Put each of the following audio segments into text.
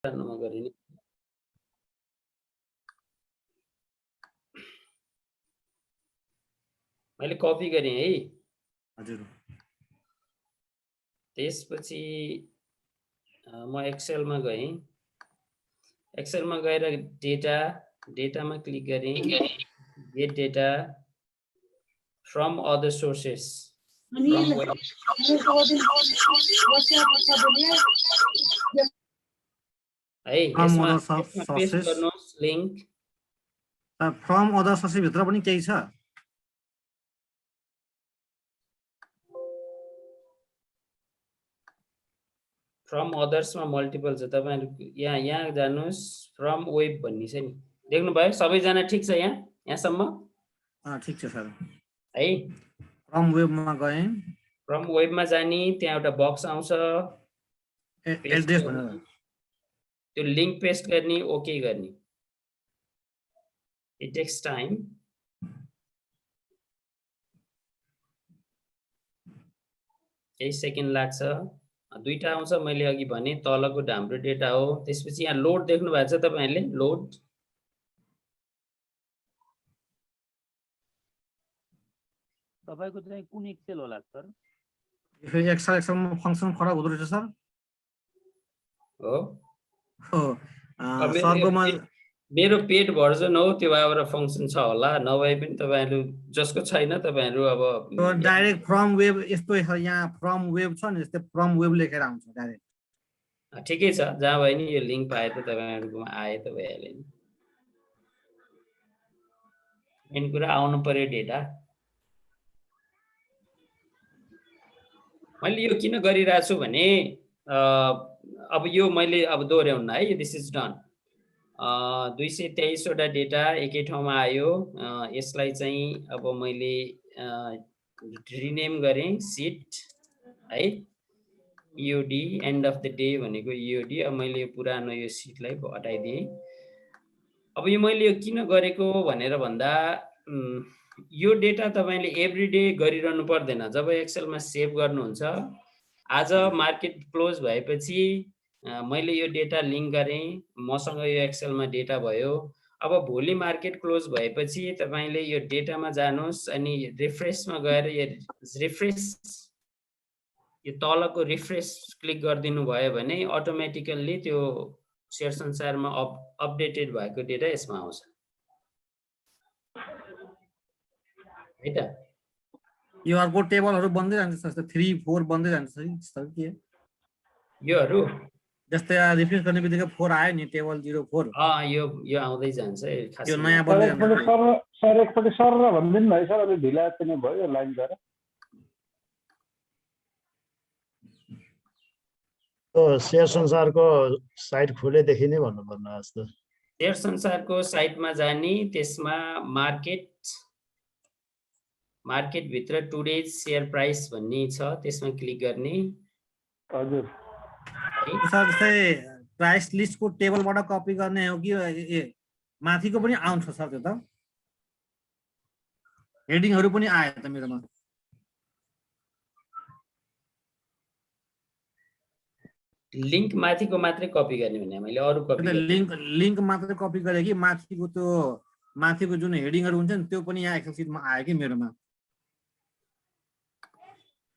नमा गरे नि मैले कपी गरेँ है हजुर त्यसपछि म एक्सेलमा गएँ एक्सेलमा गएर डेटामा क्लिक गरेँ get data from other sources है यसमा पेस्ट गर्नुहोस् लिंक फ्रम अदर सोर्सेस भित्र पनि केही छ फ्रम अदर्समा मल्टिपल छ तपाईहरु यहाँ जानुस् फ्रम वेब भन्ने छ नि देख्नु भयो सबैजना ठीक छ यहाँसम्म ठीक छ सर है फ्रम वेबमा गए फ्रम वेबमा जानी त्यहाँ एउटा बक्स आउँछ एड्रेस भनेर त्यो लिंक पेस्ट गर्ने ओके गर्ने इट टेक्स टाइम केही सेकेन्ड लाग्छ दुईटा आउँछ मैले अघि भने तलको हाम्रो डेटा हो त्यसपछि यहाँ लोड देख्नु भएको छ तपाईहरुले लोड तपाईको चाहिँ कुन एक्सेल होला सर फेरि एक्सेलमा फंक्सन फरक हुँदो रहेछ सर हो सरकोमा मेरो पेड भर्जन हो त्यो भएर फंक्सन छ होला नभए पनि तपाईहरु जसको छैन तपाईहरु अब डाइरेक्ट फ्रम वेब यस्तो यहाँ फ्रम वेब छ नि जस्तै फ्रम वेब लेखेर आउँछ डाइरेक्ट ठिकै छ जहाँ भए नि यो लिंक पाए त तपाईहरुकोमा आए त भइहाल्यो नि मेन कुरा आउनु पर्यो डेटा मैले यो किन गरिरहेको छु भने अब यो मैले अब दोहोर्याउन है दिस इज डन 223 वटा डेटा एकै ठाउँमा आयो यसलाई चाहिँ अब मैले रिनेम गरेँ सिट है EOD and of the day भनेको ईओडी अब मैले यो पुरानो यो सिटलाई हटाइदिएँ अब यो मैले यो किन गरेको भनेर भन्दा यो डेटा तपाईले एभ्रीडे गरिरहनु पर्दैन जब एक्सेलमा सेभ गर्नुहुन्छ आज मार्केट क्लोज भएपछि मैले यो डेटा लिंक गरेँ मसँग यो एक्सेलमा डेटा भयो अब भोलि मार्केट क्लोज भएपछि तपाईले यो डेटामा जानुस् अनि रिफ्रेशमा गएर यो रिफ्रेश यो तलको रिफ्रेश क्लिक गरिदिनु भयो भने अटोमेटिकल्ली त्यो शेयर संसारमा अपडेटेड भएको डेटा यसमा आउँछ है त यो अर्को टेबलहरु बन्दै जान्छ जस्तै 3 4 बन्दै जान्छ सर के योहरु जस्तै रिफ्रेश गर्ने बित्तिकै 4 आयो नि टेबल 04 यो आउँदै जान्छ यो नयाँ बन्दै जान्छ सर एकपटि सर भन्दिनु है सर अलि ढिला पनि भयो लाइन गएर शेयर संसारको साइट खोलेदेखि नै भन्नुपर्ने जस्तो शेयर संसारको साइटमा जानी त्यसमा मार्केट भित्र टुडेज शेयर प्राइस भन्ने छ त्यसमा क्लिक गर्ने हजुर सर चाहिँ प्राइस लिस्टको टेबलबाट कपी गर्ने हो कि माथिको पनि आउँछ सर त्यो त हेडिङहरु पनि आयो त मेरोमा लिंक माथिको मात्रै कपी गर्ने भने मैले अरु कपी लिंक मात्रै कपी गरे कि माथिको जुन हेडिङहरु हुन्छ नि त्यो पनि यहाँ एक्सेल सिटमा आयो कि मेरोमा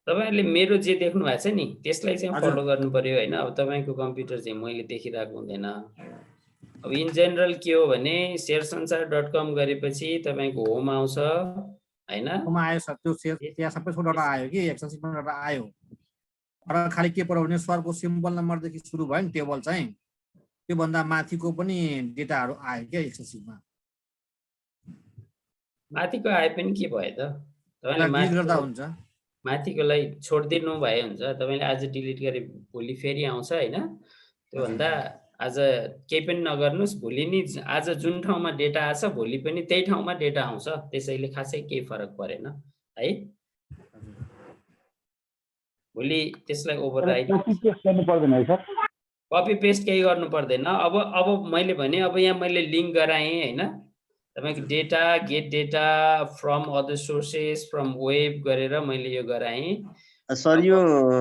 तपाईहरुले मेरो जे देख्नु भएको छ नि त्यसलाई चाहिँ फलो गर्नु पर्यो हैन अब तपाईको कम्प्युटर चाहिँ मैले देखिरहेको हुँदैन अब इन जनरल के हो भने sharesansar.com गरेपछि तपाईको होम आउँछ हैन होम आयो सर त्यो त्यहाँ सबै डाटा आयो कि एक्सेल सिटमा डाटा आयो र खाली के पर्यो भने सरको सिम्बल नम्बरदेखि सुरु भयो नि टेबल चाहिँ त्यो भन्दा माथिको पनि डेटाहरु आयो के एक्सेल सिटमा माथिको आए पनि के भयो त तपाईले माथि गर्दा हुन्छ माथिकोलाई छोड्दिनु भए हुन्छ तपाईले आज डिलिट गरे भोलि फेरि आउँछ हैन त्यो भन्दा आज केही पनि नगर्नुस् भोलि नि आज जुन ठाउँमा डेटा आछ भोलि पनि त्यही ठाउँमा डेटा आउँछ त्यसैले खासै केही फरक परेन है भोलि त्यसलाई ओभरराइड कपी पेस्ट गर्नु पर्दैन है सर कपी पेस्ट केही गर्नु पर्दैन अब मैले भने अब यहाँ मैले लिंक गराएँ हैन तपाईको data get data from other sources from web गरेर मैले यो गराएँ सर यो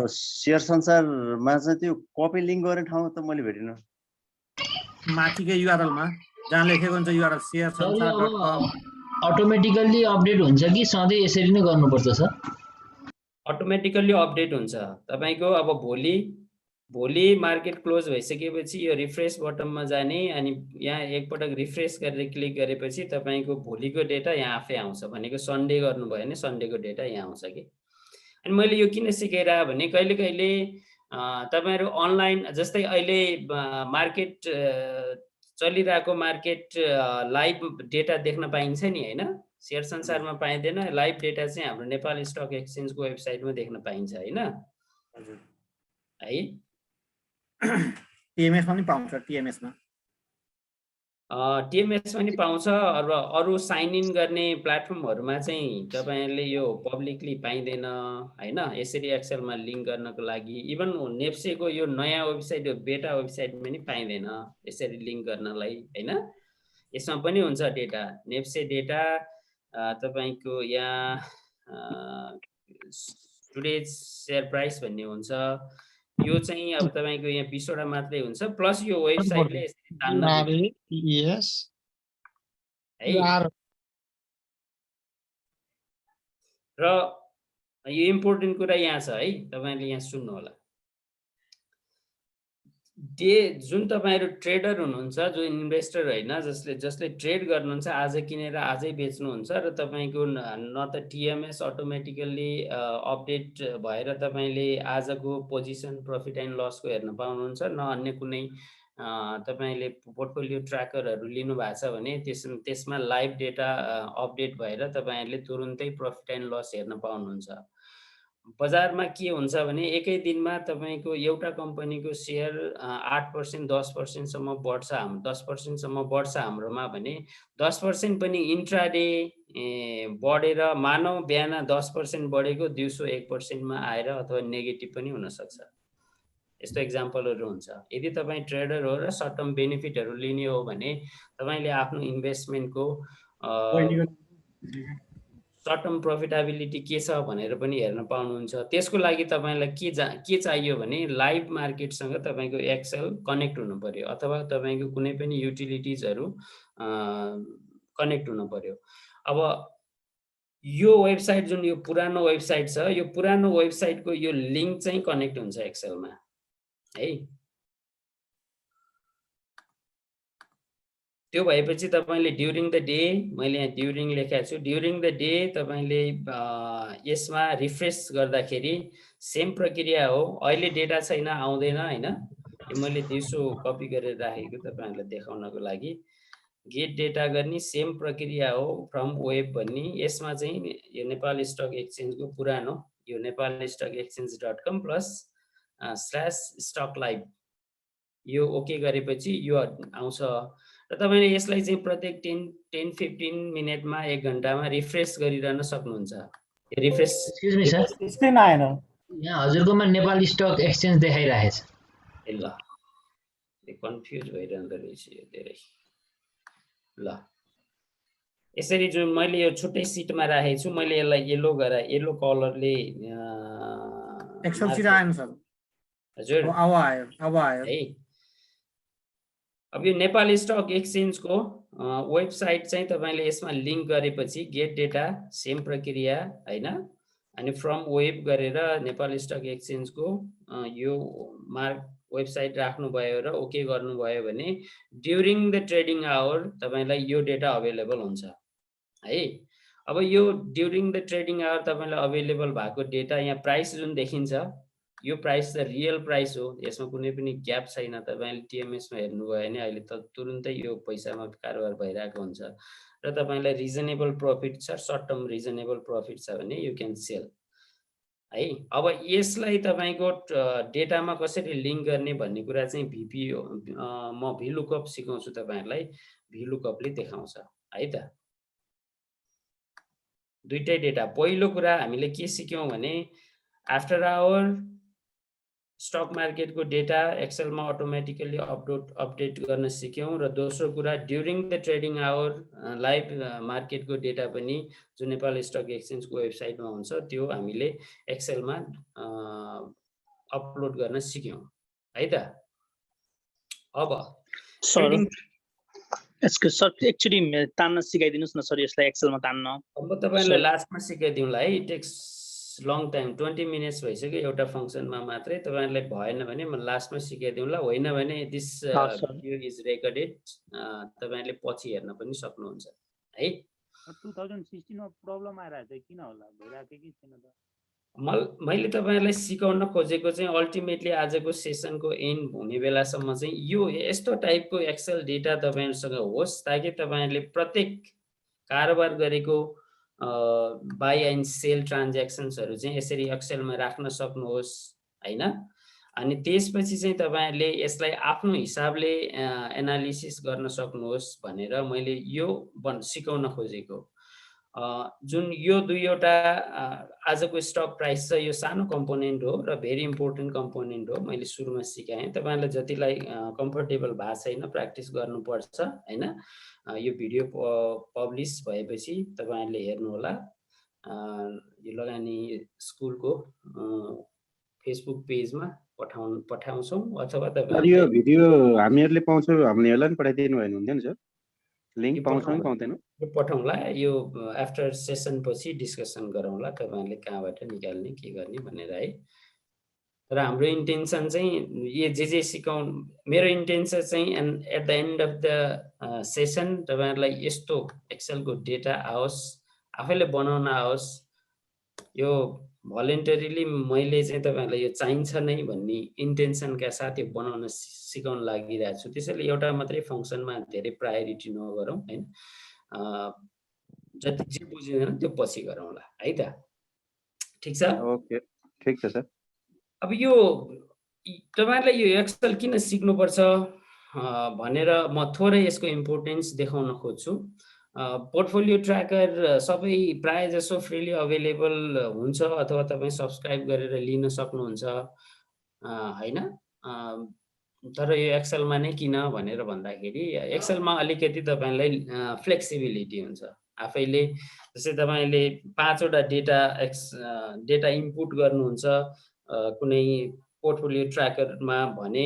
शेयर संसारमा चाहिँ त्यो कपी लिंक गर्ने ठाउँ त मैले भेटिन माथिकै URL मा जहाँ लेखेको हुन्छ URL sharesansar.com अटोमेटिकल्ली अपडेट हुन्छ कि सधैँ यसरी नै गर्नुपर्छ सर? अटोमेटिकल्ली अपडेट हुन्छ तपाईको। अब भोलि मार्केट क्लोज भइसकेपछि यो रिफ्रेश बटनमा जाने अनि यहाँ एकपटक रिफ्रेश गरेर क्लिक गरेपछि तपाईको भोलिको डेटा यहाँ आफै आउँछ। भनेको सन्डे गर्नुभयो भने सन्डेको डेटा यहाँ आउँछ कि। अनि मैले यो किन सिकाइरहे भने कहिले कहिले तपाईहरु अनलाइन जस्तै अहिले मार्केट चलिरहेको मार्केट लाइभ डेटा देख्न पाइन्छ नि हैन? शेयर संसारमा पाइँदैन। लाइभ डेटा चाहिँ हाम्रो नेपाल स्टक एक्सचेन्जको वेबसाइटमा देख्न पाइन्छ हैन? हजुर है TMS मा पनि पाउँछ। TMS मा TMS पनि पाउँछ। अरु साइन इन गर्ने प्लेटफर्महरुमा चाहिँ तपाईहरुले यो पब्लिकली पाइदैन हैन? यसरी एक्सेल मा लिंक गर्नको लागि इभन नेप्सेको यो नयाँ वेबसाइट हो बेटा वेबसाइटमा पनि पाइदैन यसरी लिंक गर्नलाई हैन? यसमा पनि हुन्छ डेटा नेप्से डेटा तपाईको यहाँ टुडेज शेयर प्राइस भन्ने हुन्छ। यो चाहिँ अब तपाईको यहाँ 20 वटा मात्रै हुन्छ प्लस यो वेबसाइटले यसरी तान्न है। र यो इम्पोर्टेन्ट कुरा यहाँ छ है, तपाईले यहाँ सुन्नु होला। जुन तपाईहरु ट्रेडर हुनुहुन्छ, जो इन्भेस्टर हैन, जसले ट्रेड गर्नुहुन्छ, आज किनेर आजै बेच्नुहुन्छ र तपाईको न त TMS अटोमेटिकली अपडेट भएर तपाईले आजको पोजिसन प्रॉफिट एन्ड लस को हेर्न पाउनुहुन्छ, न अन्य कुनै तपाईले पोर्टफोलियो ट्र्याकरहरु लिनु भएको छ भने त्यसमा लाइभ डेटा अपडेट भएर तपाईहरुले तुरुन्तै प्रॉफिट एन्ड लस हेर्न पाउनुहुन्छ। बजारमा के हुन्छ भने एकै दिनमा तपाईको एउटा कम्पनीको शेयर 8% 10% सम्म बढ्छ, 10% सम्म बढ्छ हाम्रोमा भने 10% पनि इन्ट्राडे बढेर मानव बिहान 10% बढेको दिउँसो 1% मा आएर अथवा नेगेटिभ पनि हुन सक्छ। यस्तो एक्जाम्पलहरु हुन्छ। यदि तपाई ट्रेडर हो र सर्ट टर्म बेनिफिटहरु लिने हो भने तपाईले आफ्नो इन्भेस्टमेन्टको सर्ट टर्म प्रॉफिटेबिलिटी के छ भनेर पनि हेर्न पाउनुहुन्छ। त्यसको लागि तपाईलाई के चाहियो भने लाइभ मार्केटसँग तपाईको एक्सेल कनेक्ट हुनु पर्यो अथवा तपाईको कुनै पनि युटिलिटिजहरु कनेक्ट हुनु पर्यो। अब यो वेबसाइट जुन यो पुरानो वेबसाइट छ, यो पुरानो वेबसाइटको यो लिंक चाहिँ कनेक्ट हुन्छ एक्सेलमा है। त्यो भएपछि तपाईले ड्युरिङ द डे, मैले यहाँ ड्युरिङ लेखेको छु, ड्युरिङ द डे तपाईले यसमा रिफ्रेश गर्दाखेरि सेम प्रक्रिया हो। अहिले डेटा छैन, आउँदैन हैन? यो मैले दिउँसो कपी गरेर राखेको तपाईहरुलाई देखाउनको लागि। गेट डेटा गर्ने सेम प्रक्रिया हो, फ्रम वेब भन्ने। यसमा चाहिँ यो नेपाल स्टक एक्सचेन्जको पुरानो यो nepalstockexchange.com /stock live यो ओके गरेपछि यो आउँछ र तपाईले यसलाई चाहिँ प्रत्येक 10-15 मिनेटमा 1 घण्टामा रिफ्रेश गरिरहन सक्नुहुन्छ। यो refresh excuse me sir, screen आएन यहाँ हजुरकोमा नेपाल स्टक एक्सचेन्ज देखाइरहेछ। ल कन्फ्युज भइरहँदो रहेछ यो धेरै। ल यसरी जुन मैले यो छुट्टै सिटमा राखेको छु, मैले यसलाई येलो कलरले एक्सेल सिट आएन सर। हजुर अब आयो है। अब यो नेपाल स्टक एक्सचेन्जको वेबसाइट चाहिँ तपाईले यसमा लिंक गरेपछि गेट डेटा सेम प्रक्रिया हैन, अनि फ्रम वेब गरेर नेपाल स्टक एक्सचेन्जको यो वेबसाइट राख्नुभयो र ओके गर्नुभयो भने ड्युरिङ द ट्रेडिङ आवर तपाईलाई यो डेटा अवेलेबल हुन्छ है। अब यो ड्युरिङ द ट्रेडिङ आवर तपाईलाई अवेलेबल भएको डेटा यहाँ प्राइस जुन देखिन्छ, यो प्राइस त रियल प्राइस हो, यसमा कुनै पनि ग्याप छैन। तपाईले TMS मा हेर्नुभयो भने अहिले त तुरुन्तै यो पैसामा कारोबार भइरहेको हुन्छ र तपाईलाई रिजनेबल प्रॉफिट छ, सर्ट टर्म रिजनेबल प्रॉफिट छ भने यु क्यान सेल है। अब यसलाई तपाईको डेटामा कसरी लिंक गर्ने भन्ने कुरा चाहिँ म VLOOKUP सिकाउँछु तपाईहरुलाई। VLOOKUP ले देखाउँछ है त। दुईटै डेटा, पहिलो कुरा हामीले के सिक्यौं भने आफ्टर आवर स्टक मार्केटको डेटा एक्सेलमा अटोमेटिकली अपडेट गर्न सिक्यौं र दोस्रो कुरा during the trading hour live मार्केटको डेटा पनि जुन नेपाल स्टक एक्सचेन्जको वेबसाइटमा हुन्छ त्यो हामीले एक्सेलमा अपलोड गर्न सिक्यौं है त। अब सर ट्रेडिङ यसको सर एकचोटि तान्न सिकाइदिनुहोस् न सर, यसलाई एक्सेलमा तान्न। अब तपाईँलाई लास्टमा सिकाइदिउँला है। It takes long time, 20 minutes भइसक्यो एउटा फङ्सनमा मात्रै। तपाईँलाई भएन भने म लास्टमा सिकाइदिउँला, होइन भने दिस भिडियो इज रेकर्डेड, तपाईँले पछि हेर्न पनि सक्नुहुन्छ है। 2016 मा प्रब्लम आइरहेको थियो, किन होला? भइरहेको कि छैन त? मैले तपाईँलाई सिकाउन खोजेको चाहिँ अल्टिमेटली आजको सेसनको एन्ड हुने बेलासम्म चाहिँ यो यस्तो टाइपको एक्सेल डेटा तपाईँहरूसँग होस् ताकि तपाईँहरूले प्रत्येक कारोबार गरेको बाई एन्ड सेल ट्रान्ज्याक्सन्सहरू चाहिँ यसरी एक्सेलमा राख्न सक्नुहोस् हैन। अनि त्यसपछि चाहिँ तपाईँहरूले यसलाई आफ्नो हिसाबले एनालिसिस गर्न सक्नुहोस् भनेर मैले यो सिकाउन खोजेको। जुन यो दुईवटा आजको स्टक प्राइस छ, यो सानो कम्पोनेन्ट हो र भेरी इम्पोर्टेन्ट कम्पोनेन्ट हो। मैले सुरुमा सिकाएँ, तपाईँलाई जतिलाई कम्फर्टेबल भएको छैन प्र्याक्टिस गर्नुपर्छ हैन। यो भिडियो पब्लिस भएपछि तपाईँहरूले हेर्नुहोला। यो लगानी स्कुलको फेसबुक पेजमा पठाउँछौँ अथवा यो भिडियो हामीहरूले पाउँछौँ, हामीहरूलाई पनि पठाइदिनु भयो हुन्थ्यो नि सर? लिङ्क पाउँछौँ कि पाउँदैन? यो पठाउँला। यो आफ्टर सेसन पछि डिस्कसन गरौँला तपाईँहरूले कहाँबाट निकाल्ने के गर्ने भनेर है। तर हाम्रो इन्टेन्सन चाहिँ यो जे सिकाउनु, मेरो इन्टेन्सन चाहिँ at the end of the session तपाईँहरूलाई यस्तो एक्सेलको डेटा आओस्, आफैले बनाउन आओस्। यो भलेन्टरीली मैले चाहिँ तपाईँहरूलाई यो चाहिन्छ नै भन्ने इन्टेन्सनका साथ यो बनाउन सिकाउन लागिरहेको छु। त्यसैले एउटा मात्रै फङ्सनमा धेरै प्रायोरिटी नगरौँ हैन। जति जे बुझिँदैन त्यो पछि गरौँला है त। ठिक छ? ओके, ठिक छ सर। अब यो तपाईँहरूलाई यो एक्सेल किन सिक्नुपर्छ भनेर म थोरै यसको इम्पोर्टेन्स देखाउन खोज्छु। पोर्टफोलियो ट्र्याकर सबै प्राय जसो फ्रीली अवेलेबल हुन्छ अथवा तपाईँ सब्सक्राइब गरेर लिन सक्नुहुन्छ हैन। तर यो एक्सेलमा नै किन भनेर भन्दाखेरि एक्सेलमा अलिकति तपाईँलाई फ्लेक्सिबिलिटी हुन्छ। आफैले जस्तै तपाईँले 5 वटा डेटा इनपुट गर्नुहुन्छ कुनै पोर्टफोलियो ट्र्याकरमा भने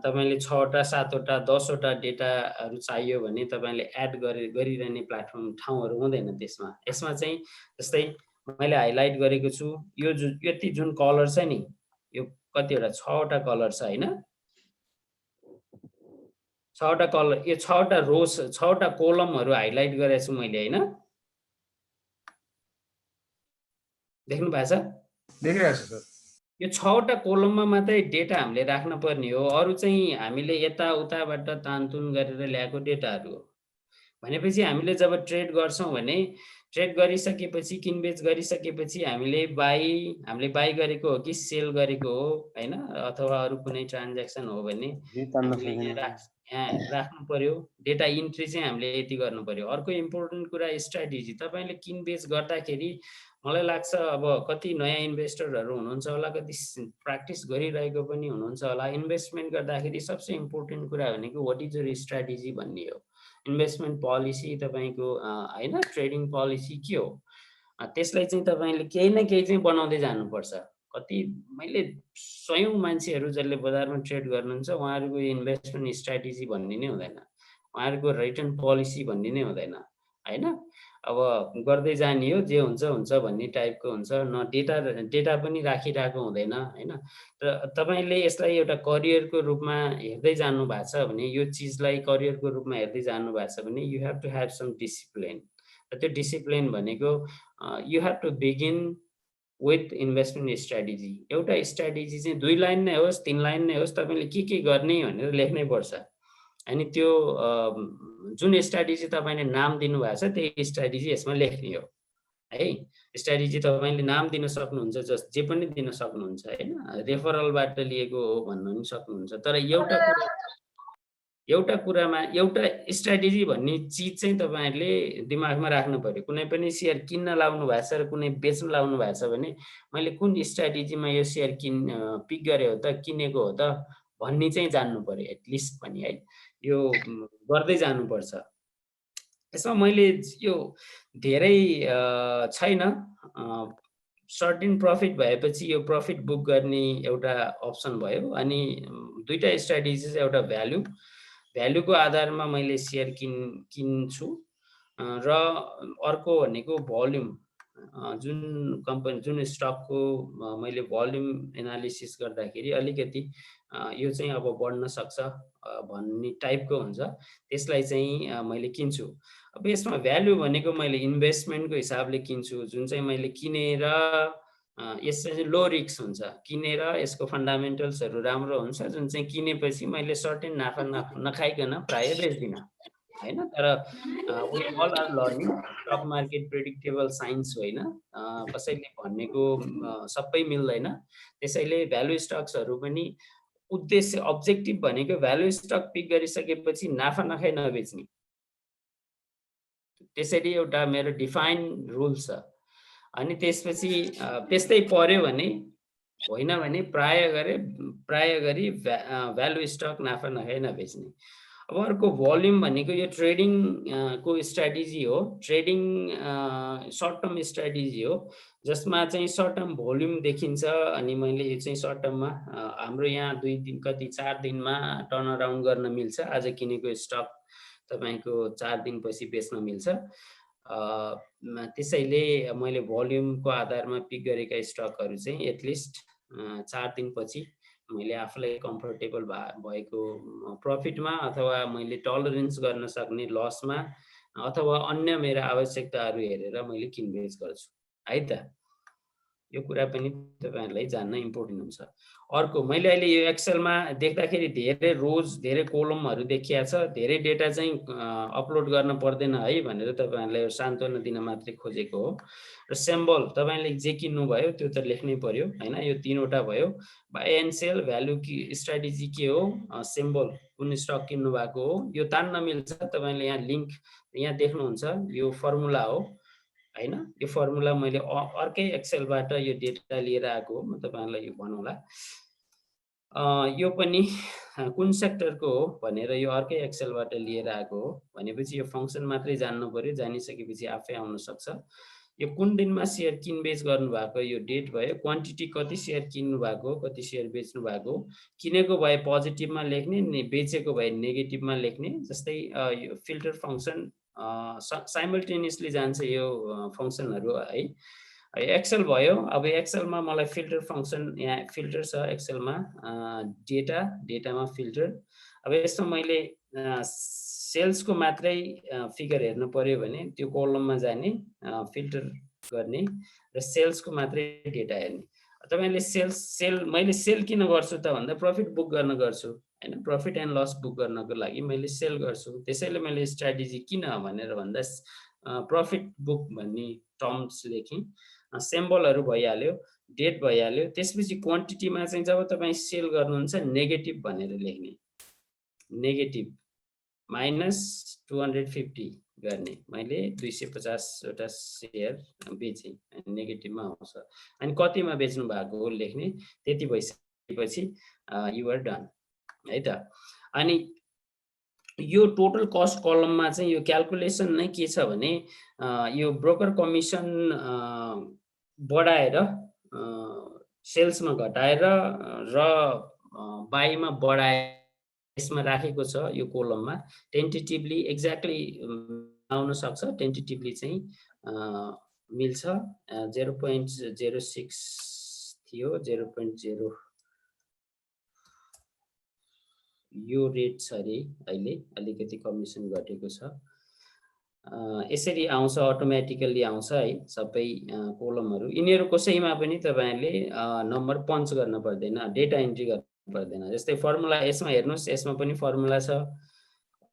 तपाईँले 6 वटा 7 वटा 10 वटा डेटाहरू चाहियो भने तपाईँले एड गरिरहने प्लेटफर्म ठाउँहरू हुँदैन त्यसमा। यसमा चाहिँ जस्तै मैले हाइलाइट गरेको छु, यो यति जुन कलर छ नि, यो कतिवटा 6 वटा कलर छ हैन। 6 वटा कलर, यो 6 वटा रोज 6 वटा कोलमहरू हाइलाइट गरेको छु मैले हैन। देख्नु भएको छ? देखिरहेको छु सर। यो 6 वटा कोलममा मात्रै डेटा हामीले राख्न पर्ने हो, अरू चाहिँ हामीले यताउताबाट तानतुन गरेर ल्याएको डेटाहरू हो। भनेपछि हामीले जब ट्रेड गर्छौँ भने ट्रेड गरिसकेपछि किनबेच गरिसकेपछि हामीले बाई गरेको हो कि सेल गरेको हो हैन, अथवा अरू कुनै ट्रान्ज्याक्सन हो भने हामीले यहाँ राख्नु पर्यो। डेटा इन्ट्री चाहिँ हामीले यति गर्नु पर्यो। अर्को इम्पोर्टेन्ट कुरा स्ट्राटेजी। तपाईँले किनबेच गर्दाखेरि मलाई लाग्छ अब कति नयाँ इन्भेस्टरहरू हुनुहुन्छ होला, कति प्र्याक्टिस गरिरहेको पनि हुनुहुन्छ होला। इन्भेस्टमेन्ट गर्दाखेरि सबसे इम्पोर्टेन्ट कुरा भनेको वाट इज योर स्ट्राटेजी भन्ने हो। इन्भेस्टमेन्ट पोलिसी तपाईँको हैन, ट्रेडिङ पोलिसी के हो, त्यसलाई चाहिँ तपाईँले केही न केही चाहिँ बनाउँदै जानुपर्छ। कति मैले 100औं मान्छेहरू जसले बजारमा ट्रेड गर्नुहुन्छ उहाँहरूको इन्भेस्टमेन्ट स्ट्राटेजी भन्ने नै हुँदैन, उहाँहरूको रिटर्न पोलिसी भन्ने नै हुँदैन हैन। अब गर्दै जाने हो, जे हुन्छ हुन्छ भन्ने टाइपको हुन्छ। न डेटा पनि राखिरहेको हुँदैन हैन। र तपाईँले यसलाई एउटा करियरको रूपमा हेर्दै जानु भएको छ भने, यो चिजलाई करियरको रूपमा हेर्दै जानु भएको छ भने you have to have some discipline. र त्यो डिसिप्लिन भनेको you have to begin with investment strategy. एउटा स्ट्राटेजी चाहिँ 2 लाइन नै होस् 3 लाइन नै होस्, तपाईँले के गर्ने भनेर लेख्नै पर्छ। अनि त्यो जुन स्ट्राटेजी तपाईँले नाम दिनुभएको छ त्यही स्ट्राटेजी यसमा लेख्ने हो है। स्ट्राटेजी तपाईँले नाम दिन सक्नुहुन्छ, जे पनि दिन सक्नुहुन्छ हैन। रेफरलबाट लिएको हो भन्नु पनि सक्नुहुन्छ। तर एउटा कुरामा एउटा स्ट्राटेजी भन्ने चिज चाहिँ तपाईँहरूले दिमागमा राख्नु पर्यो। कुनै पनि सेयर किन्न लाउनु भएको छ र कुनै बेच्न लाउनु भएको छ भने मैले कुन स्ट्राटेजीमा यो सेयर पिक गरे हो त, किनेको हो त भन्ने चाहिँ जान्नु पर्यो एटलिस्ट पनि है। यो गर्दै जानुपर्छ। यसमा मैले यो धेरै छैन, सर्टेन प्रफिट भएपछि यो प्रफिट बुक गर्ने एउटा अप्सन भयो। अनि दुईटा स्ट्राटेजी, एउटा भ्यालु भ्यालुको आधारमा मैले सेयर किन्छु र अर्को भनेको भोल्युम जुन कम्पनी जुन स्टकको मैले भोल्युम एनालिसिस गर्दाखेरि अलिकति यो चाहिँ अब बढ्न सक्छ भन्ने टाइपको हुन्छ त्यसलाई चाहिँ मैले किन्छु। अब यसमा भ्यालु भनेको मैले इन्भेस्टमेन्टको हिसाबले किन्छु जुन चाहिँ मैले किनेर यसमा चाहिँ लो रिस्क हुन्छ किनेर यसको फन्डामेन्टल्सहरू राम्रो हुन्छ जुन चाहिँ किनेपछि मैले सर्टेन नाफा नखाइकन प्राय बेच्दिनँ हैन। तर we all are learning stock market predictable science होइन कसैले भनेको सबै मिल्दैन त्यसैले भ्यालु स्टक्सहरू पनि उद्देश्य अब्जेक्टिभ भनेको भ्यालु स्टक पिक गरिसकेपछि नाफा नखाइ नबेच्ने त्यसरी एउटा मेरो डिफाइन रुल छ। अनि त्यसपछि त्यस्तै पर्यो भने होइन भने प्राय गरी भ्यालु स्टक नाफा नखाइ नबेच्ने। अब अर्को भोल्युम भनेको यो ट्रेडिङ को स्ट्राटेजी हो ट्रेडिङ सर्ट टर्म स्ट्राटेजी हो जसमा चाहिँ सर्ट टर्म भोल्युम देखिन्छ अनि मैले यो चाहिँ सर्ट टर्ममा हाम्रो यहाँ 2 दिन कति 4 दिनमा टर्न अराउन्ड गर्न मिल्छ आज किनेको स्टक तपाईको 4 दिनपछि बेच्न मिल्छ त्यसैले मैले भोल्युमको आधारमा पिक गरेका स्टकहरू चाहिँ एटलिस्ट 4 दिनपछि मैले आफूलाई कम्फर्टेबल भएको प्रफिटमा अथवा मैले टलरेन्स गर्न सक्ने लसमा अथवा अन्य मेरा आवश्यकताहरू हेरेर मैले किनबेच गर्छु है त। यो कुरा पनि तपाईहरुलाई जान्न इम्पोर्टेन्ट हुन्छ। अर्को मैले अहिले यो एक्सेलमा देख्दाखेरि धेरै रोज धेरै कोलमहरु देखिया छ धेरै डेटा चाहिँ अपलोड गर्न पर्दैन है भनेर तपाईहरुलाई सान्त्वना दिन मात्रै खोजेको हो। र सिम्बल तपाईले जे किन्नु भयो त्यो त लेख्नै पर्यो हैन। यो तीनवटा भयो बाय एन्ड सेल भ्यालु की स्ट्र्याटेजी के हो सिम्बल कुन स्टक किन्नु भएको हो यो तान्न मिल्छ तपाईले यहाँ लिंक यहाँ देख्नुहुन्छ यो फर्मुला हो हैन। यो फर्मुला मैले अर्कै एक्सेलबाट यो डेटा लिएर आएको हो म तपाईहरुलाई यो भनौला। यो पनि कुन सेक्टरको हो भनेर यो अर्कै एक्सेलबाट लिएर आएको हो भनेपछि यो फंक्सन मात्रै जान्नु पर्यो जानिसकेपछि आफै आउन सक्छ। यो कुन दिनमा शेयर किनबेच गर्नु भएको यो डेट भयो क्वान्टिटी कति शेयर किन्नु भएको कति शेयर बेच्नु भएको किनेको भए पोजिटिभमा लेख्ने बेचेको भए नेगेटिभमा लेख्ने जस्तै यो फिल्टर फंक्सन साइमल्टेनियसली जान्छ यो फंक्सनहरु है। एक्सेल भयो अब एक्सेलमा मलाई फिल्टर फंक्सन यहाँ फिल्टर छ एक्सेलमा डेटामा फिल्टर। अब यसमा मैले सेल्सको मात्रै फिगर हेर्नु पर्यो भने त्यो कलममा जाने फिल्टर गर्ने र सेल्सको मात्रै डेटा हेर्ने। तपाईले सेल मैले सेल किन गर्छु त भन्दा प्रफिट बुक गर्न गर्छु हैन। प्रफिट एन्ड लस बुक गर्नको लागि मैले सेल गर्छु त्यसैले मैले स्ट्र्याटेजी किन भनेर भन्दा प्रफिट बुक भन्ने टर्म्स लेखेँ। सिम्बलहरु भइहाल्यो डेट भइहाल्यो त्यसपछि क्वान्टिटीमा चाहिँ जब तपाई सेल गर्नुहुन्छ नेगेटिभ भनेर लेख्ने नेगेटिभ माइनस 250 गर्ने मैले 250 वटा शेयर बेचे नेगेटिभमा आउँछ अनि कतिमा बेच्नु भएको हो लेख्ने त्यति भइसकेपछि यु आर डन है त। अनि यो टोटल कस्ट कलममा चाहिँ यो क्याल्कुलेसन नै के छ भने यो ब्रोकर कमिसन बढाएर सेल्समा घटाएर र बाईमा बढाए यसमा राखेको छ यो कोलममा टेन्टेटिभली एक्ज्याक्टली आउन सक्छ टेन्टेटिभली चाहिँ मिल्छ 0.06 थियो 0.0 यो रेट छ रे अहिले अलिकति कमिसन घटेको छ। यसरी आउँछ अटोमेटिकली आउँछ है सबै कोलमहरु यिनीहरु कसैमा पनि तपाईहरुले नम्बर पञ्च गर्न पर्दैन डेटा एन्ट्री गर्न पर्दैन। जस्तै फर्मुला यसमा हेर्नुस् यसमा पनि फर्मुला छ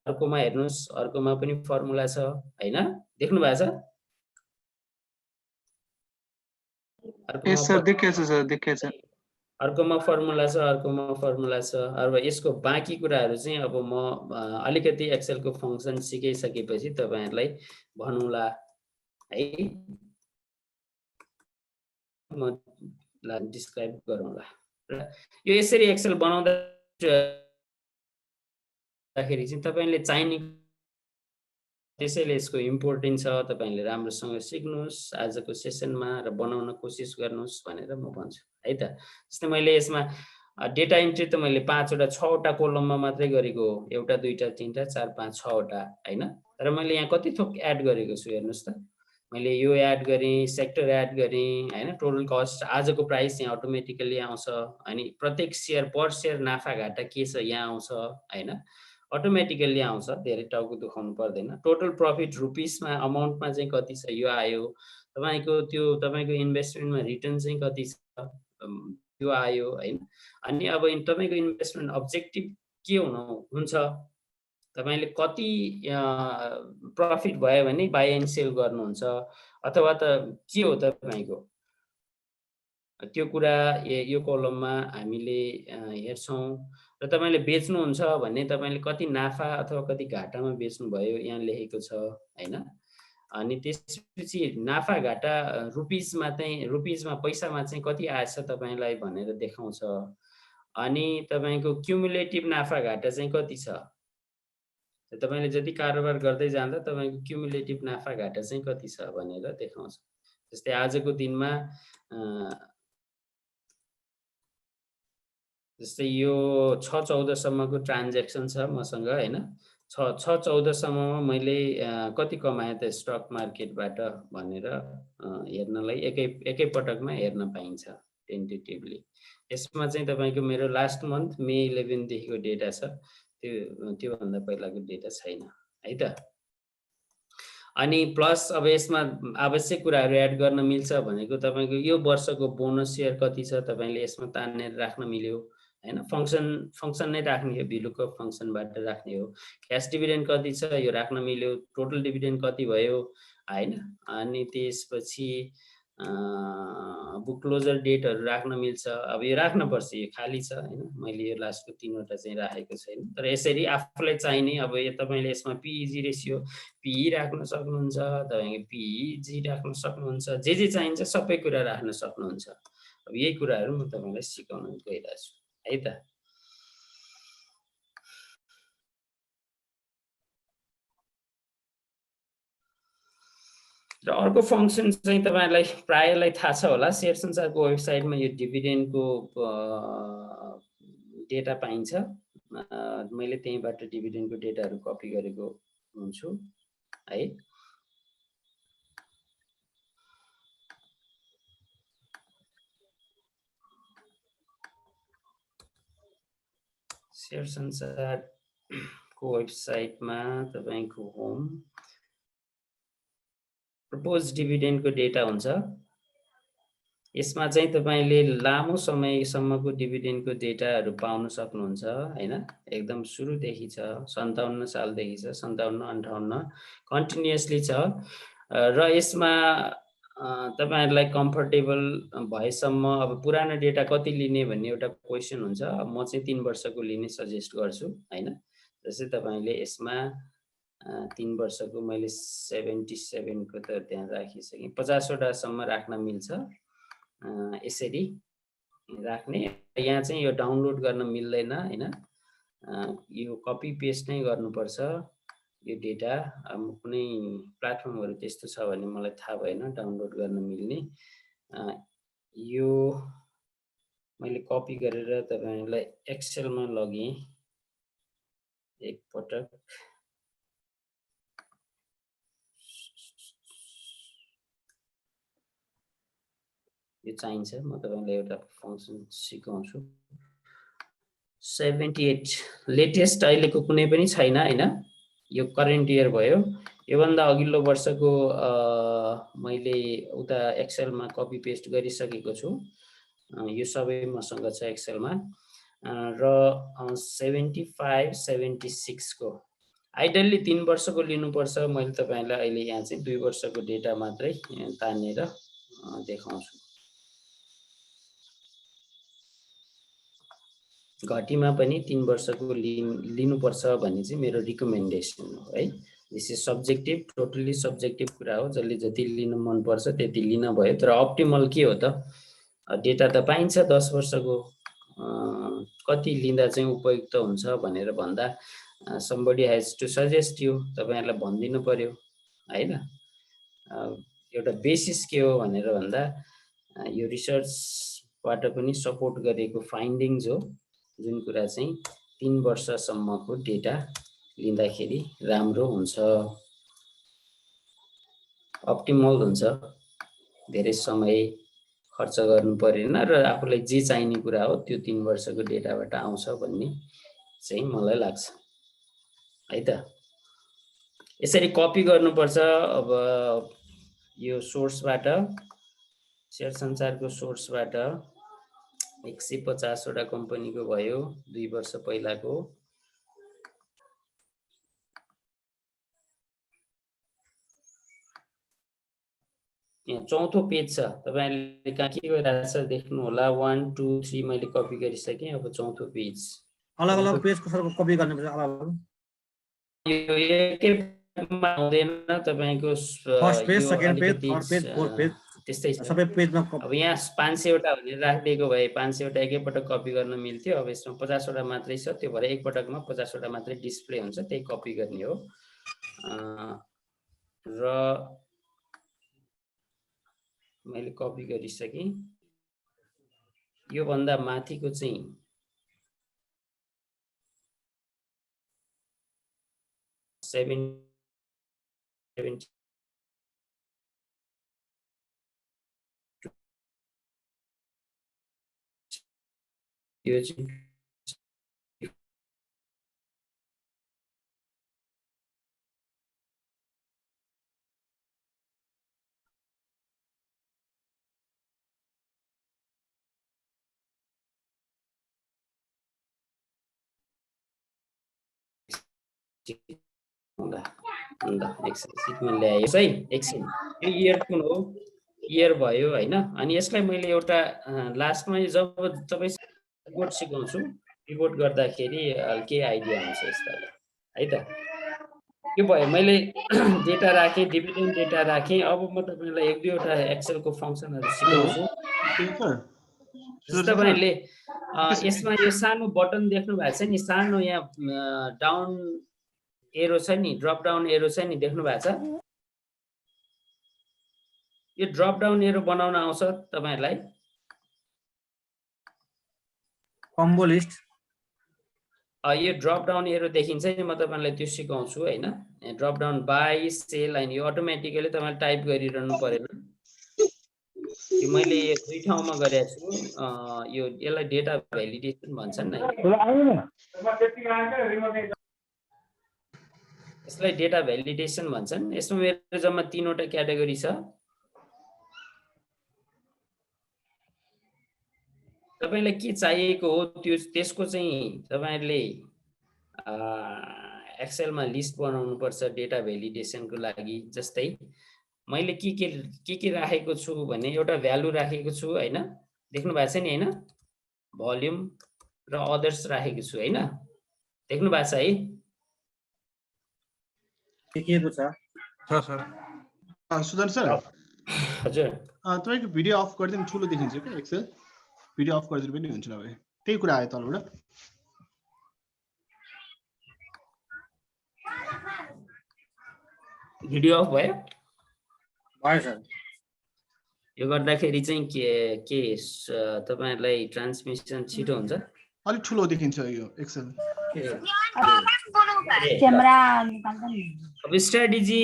अर्कोमा हेर्नुस् अर्कोमा पनि फर्मुला छ हैन देख्नु भएको छ। यस सर देखेछ सर देखेछ। अर्कोमा फर्मुला छ अर्कोमा फर्मुला छ। अब यसको बाँकी कुराहरु चाहिँ अब म अलिकति एक्सेलको फंक्सन सिकाइसकेपछि तपाईहरुलाई भनौला है म डिस्क्राइब गरौँला। र यो यसरी एक्सेल बनाउँदाखेरि चाहिँ तपाईले चाहिने त्यसैले यसको इम्पोर्टेन्ट छ तपाईले राम्रोसँग सिक्नुस् आजको सेसनमा र बनाउन कोसिस गर्नुस् भनेर म भन्छु है त। जस्तै मैले यसमा डेटा इन्ट्री त मैले 5 वटा 6 वटा कोलममा मात्रै गरेको हो, एउटा दुईटा तीनटा 4 5 6 वटा हैन। तर मैले यहाँ कति थोक एड गरेको छु हेर्नुस् त। मैले यो एड गरेँ, सेक्टर एड गरेँ हैन, टोटल कस्ट आजको प्राइस यहाँ अटोमेटिकली आउँछ, अनि प्रत्येक शेयर पर शेयर नाफा घाटा के छ यहाँ आउँछ हैन, अटोमेटिकली आउँछ, धेरै टाउको दुखाउनु पर्दैन। टोटल प्रफिट रुपिसमा अमाउन्टमा चाहिँ कति छ यो आयो, तपाईको त्यो तपाईको इन्भेस्टमेन्टमा रिटर्न चाहिँ कति छ त्यो आयो हैन। अनि अब तपाईको इन्भेस्टमेन्ट अब्जेक्टिभ के हुन्छ, तपाईले कति प्रफिट भयो भने बाइ एन्ड सेल गर्नुहुन्छ अथवा त के हो तपाईको त्यो कुरा यो कलममा हामीले हेर्छौं। र तपाईले बेच्नुहुन्छ भने तपाईले कति नाफा अथवा कति घाटामा बेच्नु भयो यहाँ लेखेको छ हैन। अनि त्यसपछि नाफा घाटा रुपिसमा पैसामा चाहिँ कति आएछ तपाईलाई भनेर देखाउँछ। अनि तपाईको क्युमुलेटिभ नाफा घाटा चाहिँ कति छ, तपाईले जति कारोबार गर्दै जाँदा तपाईको क्युमुलेटिभ नाफा घाटा चाहिँ कति छ भनेर देखाउँछ। जस्तै आजको दिनमा जस्तै यो 6-14 सम्मको ट्रान्ज्याक्सन छ मसँग हैन। 6-14 सम्ममा मैले कति कमाए त स्टक मार्केटबाट भनेर हेर्नलाई एकै पटकमा हेर्न पाइन्छ टेन्टेटिभली। यसमा चाहिँ तपाईको मेरो लास्ट मन्थ मे 11 देखिको डेटा छ, त्यो भन्दा पहिलाको डेटा छैन है त। अनि प्लस अब यसमा आवश्यक कुराहरू एड गर्न मिल्छ भनेको तपाईको यो वर्षको बोनस शेयर कति छ तपाईले यसमा तानेर राख्न मिल्यो हैन। फंक्सन नै राख्ने हो, VLOOKUP फंक्सनबाट राख्ने हो। क्याश डिभिडेन्ड कति छ यो राख्न मिल्यो, टोटल डिभिडेन्ड कति भयो हैन। अनि त्यसपछि बुक क्लोजर डेटहरु राख्न मिल्छ। अब यो राख्न पर्छ, यो खाली छ हैन, मैले यो लास्टको 3 वटा चाहिँ राखेको छैन। तर यसरी आफूलाई चाहिने अब यो तपाईले यसमा PEG रेशियो PE राख्न सक्नुहुन्छ, तपाईले PEG राख्न सक्नुहुन्छ, जे चाहिन्छ सबै कुरा राख्न सक्नुहुन्छ। अब यही कुराहरु म तपाईलाई सिकाउन गइरहेको छु है त। र अर्को फंक्सन चाहिँ तपाईलाई प्रायलाई थाहा छ होला, शेयर संसारको वेबसाइटमा यो डिभिडेन्डको डेटा पाइन्छ। मैले त्यहीबाट डिभिडेन्डको डेटाहरु कपी गरेको हुन्छु है। शेयर संसारको वेबसाइटमा तपाईको होम प्रपोज डिभिडेन्डको डेटा हुन्छ। यसमा चाहिँ तपाईले लामो समयसम्मको डिभिडेन्डको डेटाहरु पाउन सक्नुहुन्छ हैन। एकदम सुरुदेखि छ, 57 सालदेखि छ, 57-58 कन्टिन्युअसली छ। र यसमा तपाईहरुलाई कम्फर्टेबल भएसम्म अब पुरानो डेटा कति लिने भन्ने एउटा क्वेशन हुन्छ। म चाहिँ 3 वर्षको लिने सजेस्ट गर्छु हैन। जस्तै तपाईले यसमा 3 वर्षको मैले 77 को त त्यहाँ राखिसकेँ, 50 वटा सम्म राख्न मिल्छ। यसरी राख्ने। यहाँ चाहिँ यो डाउनलोड गर्न मिल्दैन हैन, यो कपी पेस्ट नै गर्नुपर्छ यो डेटा। अब कुनै प्लेटफर्महरु त्यस्तो छ भने मलाई थाहा भएन डाउनलोड गर्न मिल्ने। यो मैले कपी गरेर तपाईहरुलाई एक्सेलमा लगेँ एक पटक। यो चाहिन्छ, म तपाईलाई एउटा फंक्सन सिकाउँछु। 78 लेटेस्ट अहिलेको कुनै पनि छैन हैन, यो करेन्ट इयर भयो। यो भन्दा अघिल्लो वर्षको मैले उता एक्सेलमा कपी पेस्ट गरिसकेको छु। यो सबै मसँग छ एक्सेलमा। र 75 76 को आइडलली 3 वर्षको लिनुपर्छ। मैले तपाईलाई अहिले यहाँ चाहिँ 2 वर्षको डेटा मात्रै तानेर देखाउँछु। घटीमा पनि 3 वर्षको लिनुपर्छ भन्ने चाहिँ मेरो रिकमेन्डेसन हो है। This is subjective, totally subjective कुरा हो। जसले जति लिन मन पर्छ त्यति लिन भयो। तर अप्टिमल के हो त, डेटा त पाइन्छ 10 वर्षको, कति लिँदा चाहिँ उपयुक्त हुन्छ भनेर भन्दा somebody has to suggest you, तपाईहरुलाई भन्दिनु पर्यो हैन। एउटा बेसिस के हो भनेर भन्दा यो रिसर्च बाट पनि सपोर्ट गरेको फाइन्डिङ्स हो, जुन कुरा चाहिँ 3 वर्षसम्मको डेटा लिँदाखेरि राम्रो हुन्छ, अप्टिमल हुन्छ, धेरै समय खर्च गर्नु परेन र आफूलाई जे चाहिने कुरा हो त्यो 3 वर्षको डेटाबाट आउँछ भन्ने चाहिँ मलाई लाग्छ है त। यसरी कपी गर्नुपर्छ। अब यो सोर्सबाट, शेयर संसारको सोर्सबाट 150 वटा कम्पनीको भयो 2 वर्ष पहिलाको। यहाँ चौथो पेज छ, तपाईहरुले कहाँ के गरिरहेको छ देख्नु होला। 1 2 3 मैले कपी गरिसकेँ। अब चौथो पेज, अलग अलग पेजको सरको कपी गर्नुपर्छ, अलग अलग। यो एकैमा आउँदैन तपाईको। First page, second page, third page, fourth page त्यस्तै छ सबै पेजमा। अब यहाँ 500 वटा भनेर राखिदिएको भए 500 वटा एकैपटक कपी गर्न मिल्थ्यो। अब यसमा 50 वटा मात्रै छ, त्यो भएर एकपटकमा 50 वटा मात्रै डिस्प्ले हुन्छ, त्यही कपी गर्ने हो। र मैले कपी गरिसकेँ। यो भन्दा माथिको चाहिँ यो चाहिँ एक्सेल सिटमा ल्यायो है। एकछिन, यो इयरफोन हो, इयर भयो हैन। अनि यसलाई मैले एउटा लास्टमा जब तपाई रिपोर्ट सिकाउँछु, रिपोर्ट गर्दाखेरि के आइडिया आउँछ यसलाई है त। के भयो, मैले डेटा राखेँ, डिभिडेन्ड डेटा राखेँ। अब म तपाईलाई 1 2 वटा एक्सेलको फंक्सनहरु सिकाउँछु। तपाईहरुले यसमा यो सानो बटन देख्नु भएको छ नि, सानो यहाँ डाउन एरो छ नि, ड्रप डाउन एरो छ नि, देख्नु भएको छ। यो ड्रप डाउन एरो बनाउन आउँछ तपाईहरुलाई? Combo list. यो ड्रप डाउन एरो देखिन्छ नि, म तपाईहरुलाई त्यो सिकाउँछु हैन। ड्रप डाउन बाइ सेल हैन, यो अटोमेटिकली तपाईले टाइप गरिरहनु परेन। यो मैले यो 2 ठाउँमा गरेको छु। यो यसलाई डेटा भ्यालिडेसन भन्छन् नि, यसलाई डेटा भ्यालिडेसन भन्छन्। यसमा मेरो जम्मा 3 वटा क्याटेगोरी छ। तपाईलाई के चाहिएको हो त्यो त्यसको चाहिँ तपाईहरुले एक्सेलमा लिस्ट बनाउनु पर्छ डेटा भ्यालिडेसनको लागि। जस्तै मैले के राखेको छु भने एउटा भ्यालु राखेको छु हैन, देख्नु भएको छ नि हैन, भोल्युम र अदर्स राखेको छु हैन, देख्नु भएको छ है? के छ सर? सुदर्शन सर, हजुर तपाईको भिडियो अफ गरिदिनु, ठुलो देखिन्छ के एक्सेल? भिडियो अफ गरिदिनु पनि हुन्छ नभए। त्यही कुरा आयो तलबाट। भिडियो अफ भयो? भयो सर। यो गर्दाखेरि चाहिँ के तपाईहरुलाई ट्रान्समिसन छिटो हुन्छ? अलि ठुलो देखिन्छ यो एक्सेल। क्यामेरा निकाल्दा नि। अब स्ट्र्याटेजी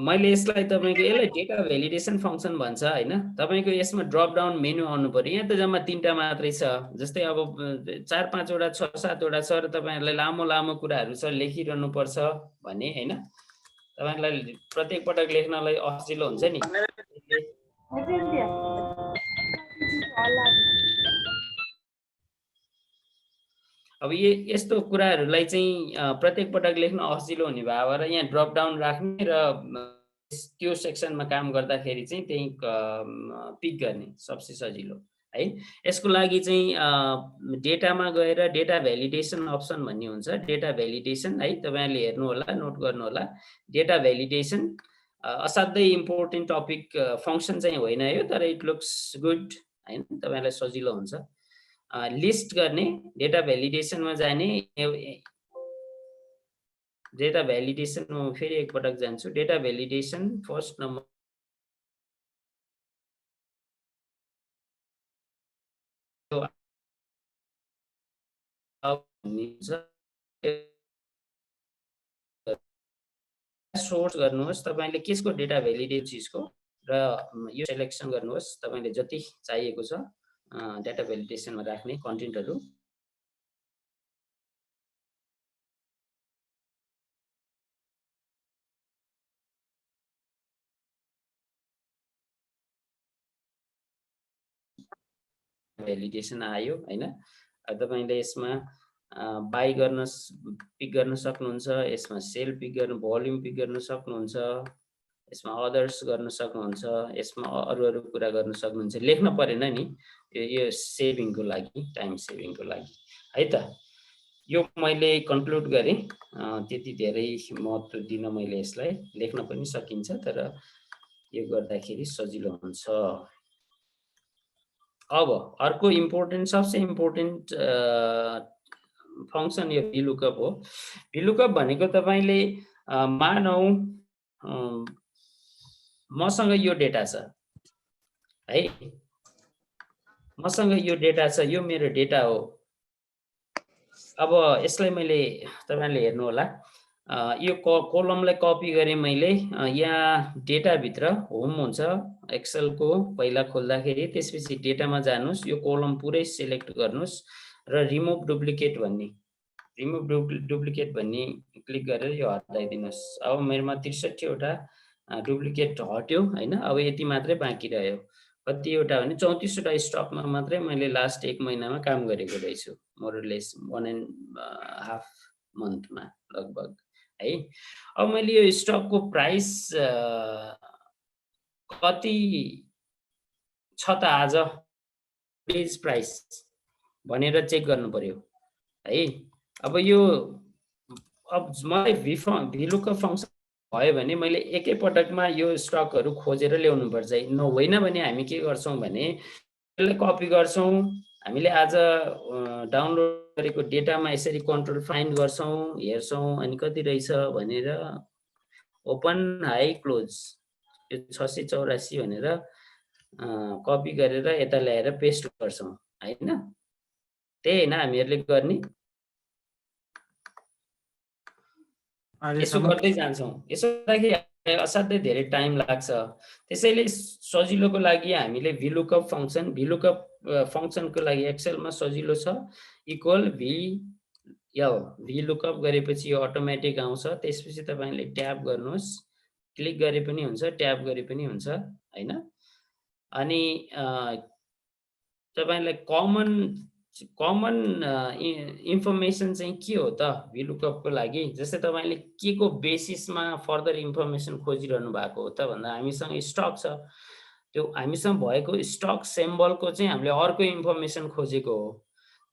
मैले यसलाई तपाईको यसलाई डेटा भ्यालिडेसन फंक्सन भन्छ हैन। तपाईको यसमा ड्रप डाउन मेनु आउनु पर्यो। यहाँ त जम्मा 3टा मात्रै छ। जस्तै अब 4 5 वटा 6 7 वटा छ र तपाईहरुलाई लामो कुराहरु छ, लेखिरहनु पर्छ भने हैन। तपाईहरुलाई प्रत्येक पटक लेख्नलाई असजिलो हुन्छ नि। अब यस्तो कुराहरुलाई चाहिँ प्रत्येक पटक लेख्न असजिलो हुने भएर यहाँ ड्रप डाउन राख्ने र त्यो सेक्सनमा काम गर्दाखेरि चाहिँ त्यही पिक गर्ने सबसे सजिलो है। यसको लागि चाहिँ डेटामा गएर डेटा भ्यालिडेसन अप्सन भन्ने हुन्छ। डेटा भ्यालिडेसन है, तपाईहरुले हेर्नु होला, नोट गर्नु होला। डेटा भ्यालिडेसन असाध्यै इम्पोर्टेन्ट टपिक फंक्सन चाहिँ होइन यो, तर इट लुक्स गुड हैन, तपाईहरुलाई सजिलो हुन्छ। लिस्ट गर्ने, डेटा भ्यालिडेसनमा जाने, डेटा भ्यालिडेसनमा फेरि एकपटक जान्छु। Data validation first number source गर्नुहोस् तपाईले केसको डेटा भ्यालिडेट चिजको र यो सिलेक्सन गर्नुहोस् तपाईले जति चाहिएको छ डेटा भ्यालिडेसनमा राख्ने कन्टेन्टहरु भ्यालिडेसन आयो हैन तपाईले यसमा बाइ गर्न पिक गर्न सक्नुहुन्छ यसमा सेल पिक गर्न भोल्युम पिक गर्न सक्नुहुन्छ यसमा अदर्स गर्न सक्नुहुन्छ यसमा अरु कुरा गर्न सक्नुहुन्छ लेख्न परेन नि यो सेभिङको लागि टाइम सेभिङको लागि है त यो मैले कन्क्लुड गरे त्यति धेरै महत्त्व दिन मैले यसलाई लेख्न पनि सकिन्छ तर यो गर्दाखेरि सजिलो हुन्छ अब अर्को इम्पोर्टेन्ट सबसे इम्पोर्टेन्ट फंक्सन यो VLOOKUP हो VLOOKUP भनेको तपाईले मानौ मसँग यो डेटा छ है मसँग यो डेटा छ यो मेरो डेटा हो अब यसलाई मैले तपाईले हेर्नु होला यो कोलमलाई कपी गरे मैले यहाँ डेटा भित्र होम हुन्छ एक्सेल को पहिला खोल्दाखेरि त्यसपछि डेटामा जानुस् यो कोलम पुरै सिलेक्ट गर्नुस् र रिमुभ डुप्लिकेट भन्ने क्लिक गरेर यो हटाइदिनुस् अब मेरोमा 63 वटा डुप्लिकेट हट्यो हैन अब यति मात्रै बाँकी रह्यो कति वटा भने 34 वटा स्टकमा मात्रै मैले लास्ट 1 महिनामा काम गरेको रहेछु मोरलेस 1.5 मन्थमा लगभग है अब मैले यो स्टकको प्राइस कति छ त आज डेज प्राइस भनेर चेक गर्नु पर्यो है अब यो अब मलाई VLOOKUP फंक्सन भयो भने मैले एकै पटकमा यो स्टकहरु खोजेर ल्याउनु पर्छ होइन भने हामी के गर्छौं भने यसलाई कपी गर्छौं हामीले आज डाउनलोड गरेको डेटामा यसरी कन्ट्रोल फाइन्ड गर्छौं हेर्छौं अनि कति रहेछ भनेर ओपन हाई क्लोज यो 684 भनेर कपी गरेर यता ल्याएर पेस्ट गर्छौं हैन त्यही हैन हामीहरुले गर्ने यसो गर्दै जान्छौं यसो गर्दाखेरि असाध्यै धेरै टाइम लाग्छ त्यसैले सजिलोको लागि हामीले VLOOKUP फंक्सनको लागि एक्सेलमा सजिलो छ इक्वल VLOOKUP गरेपछि यो अटोमेटिक आउँछ त्यसपछि तपाईले ट्याब गर्नुहोस् क्लिक गरे पनि हुन्छ ट्याब गरे पनि हुन्छ हैन अनि तपाईलाई कमन इन्फर्मेसन चाहिँ के हो त VLOOKUP को लागि जस्तै तपाईले के को बेसिसमा फर्दर इन्फर्मेसन खोजिरहनु भएको हो त भन्दा हामीसँग स्टक छ त्यो हामीसँग भएको स्टक सिम्बलको चाहिँ हामीले अर्को इन्फर्मेसन खोजेको हो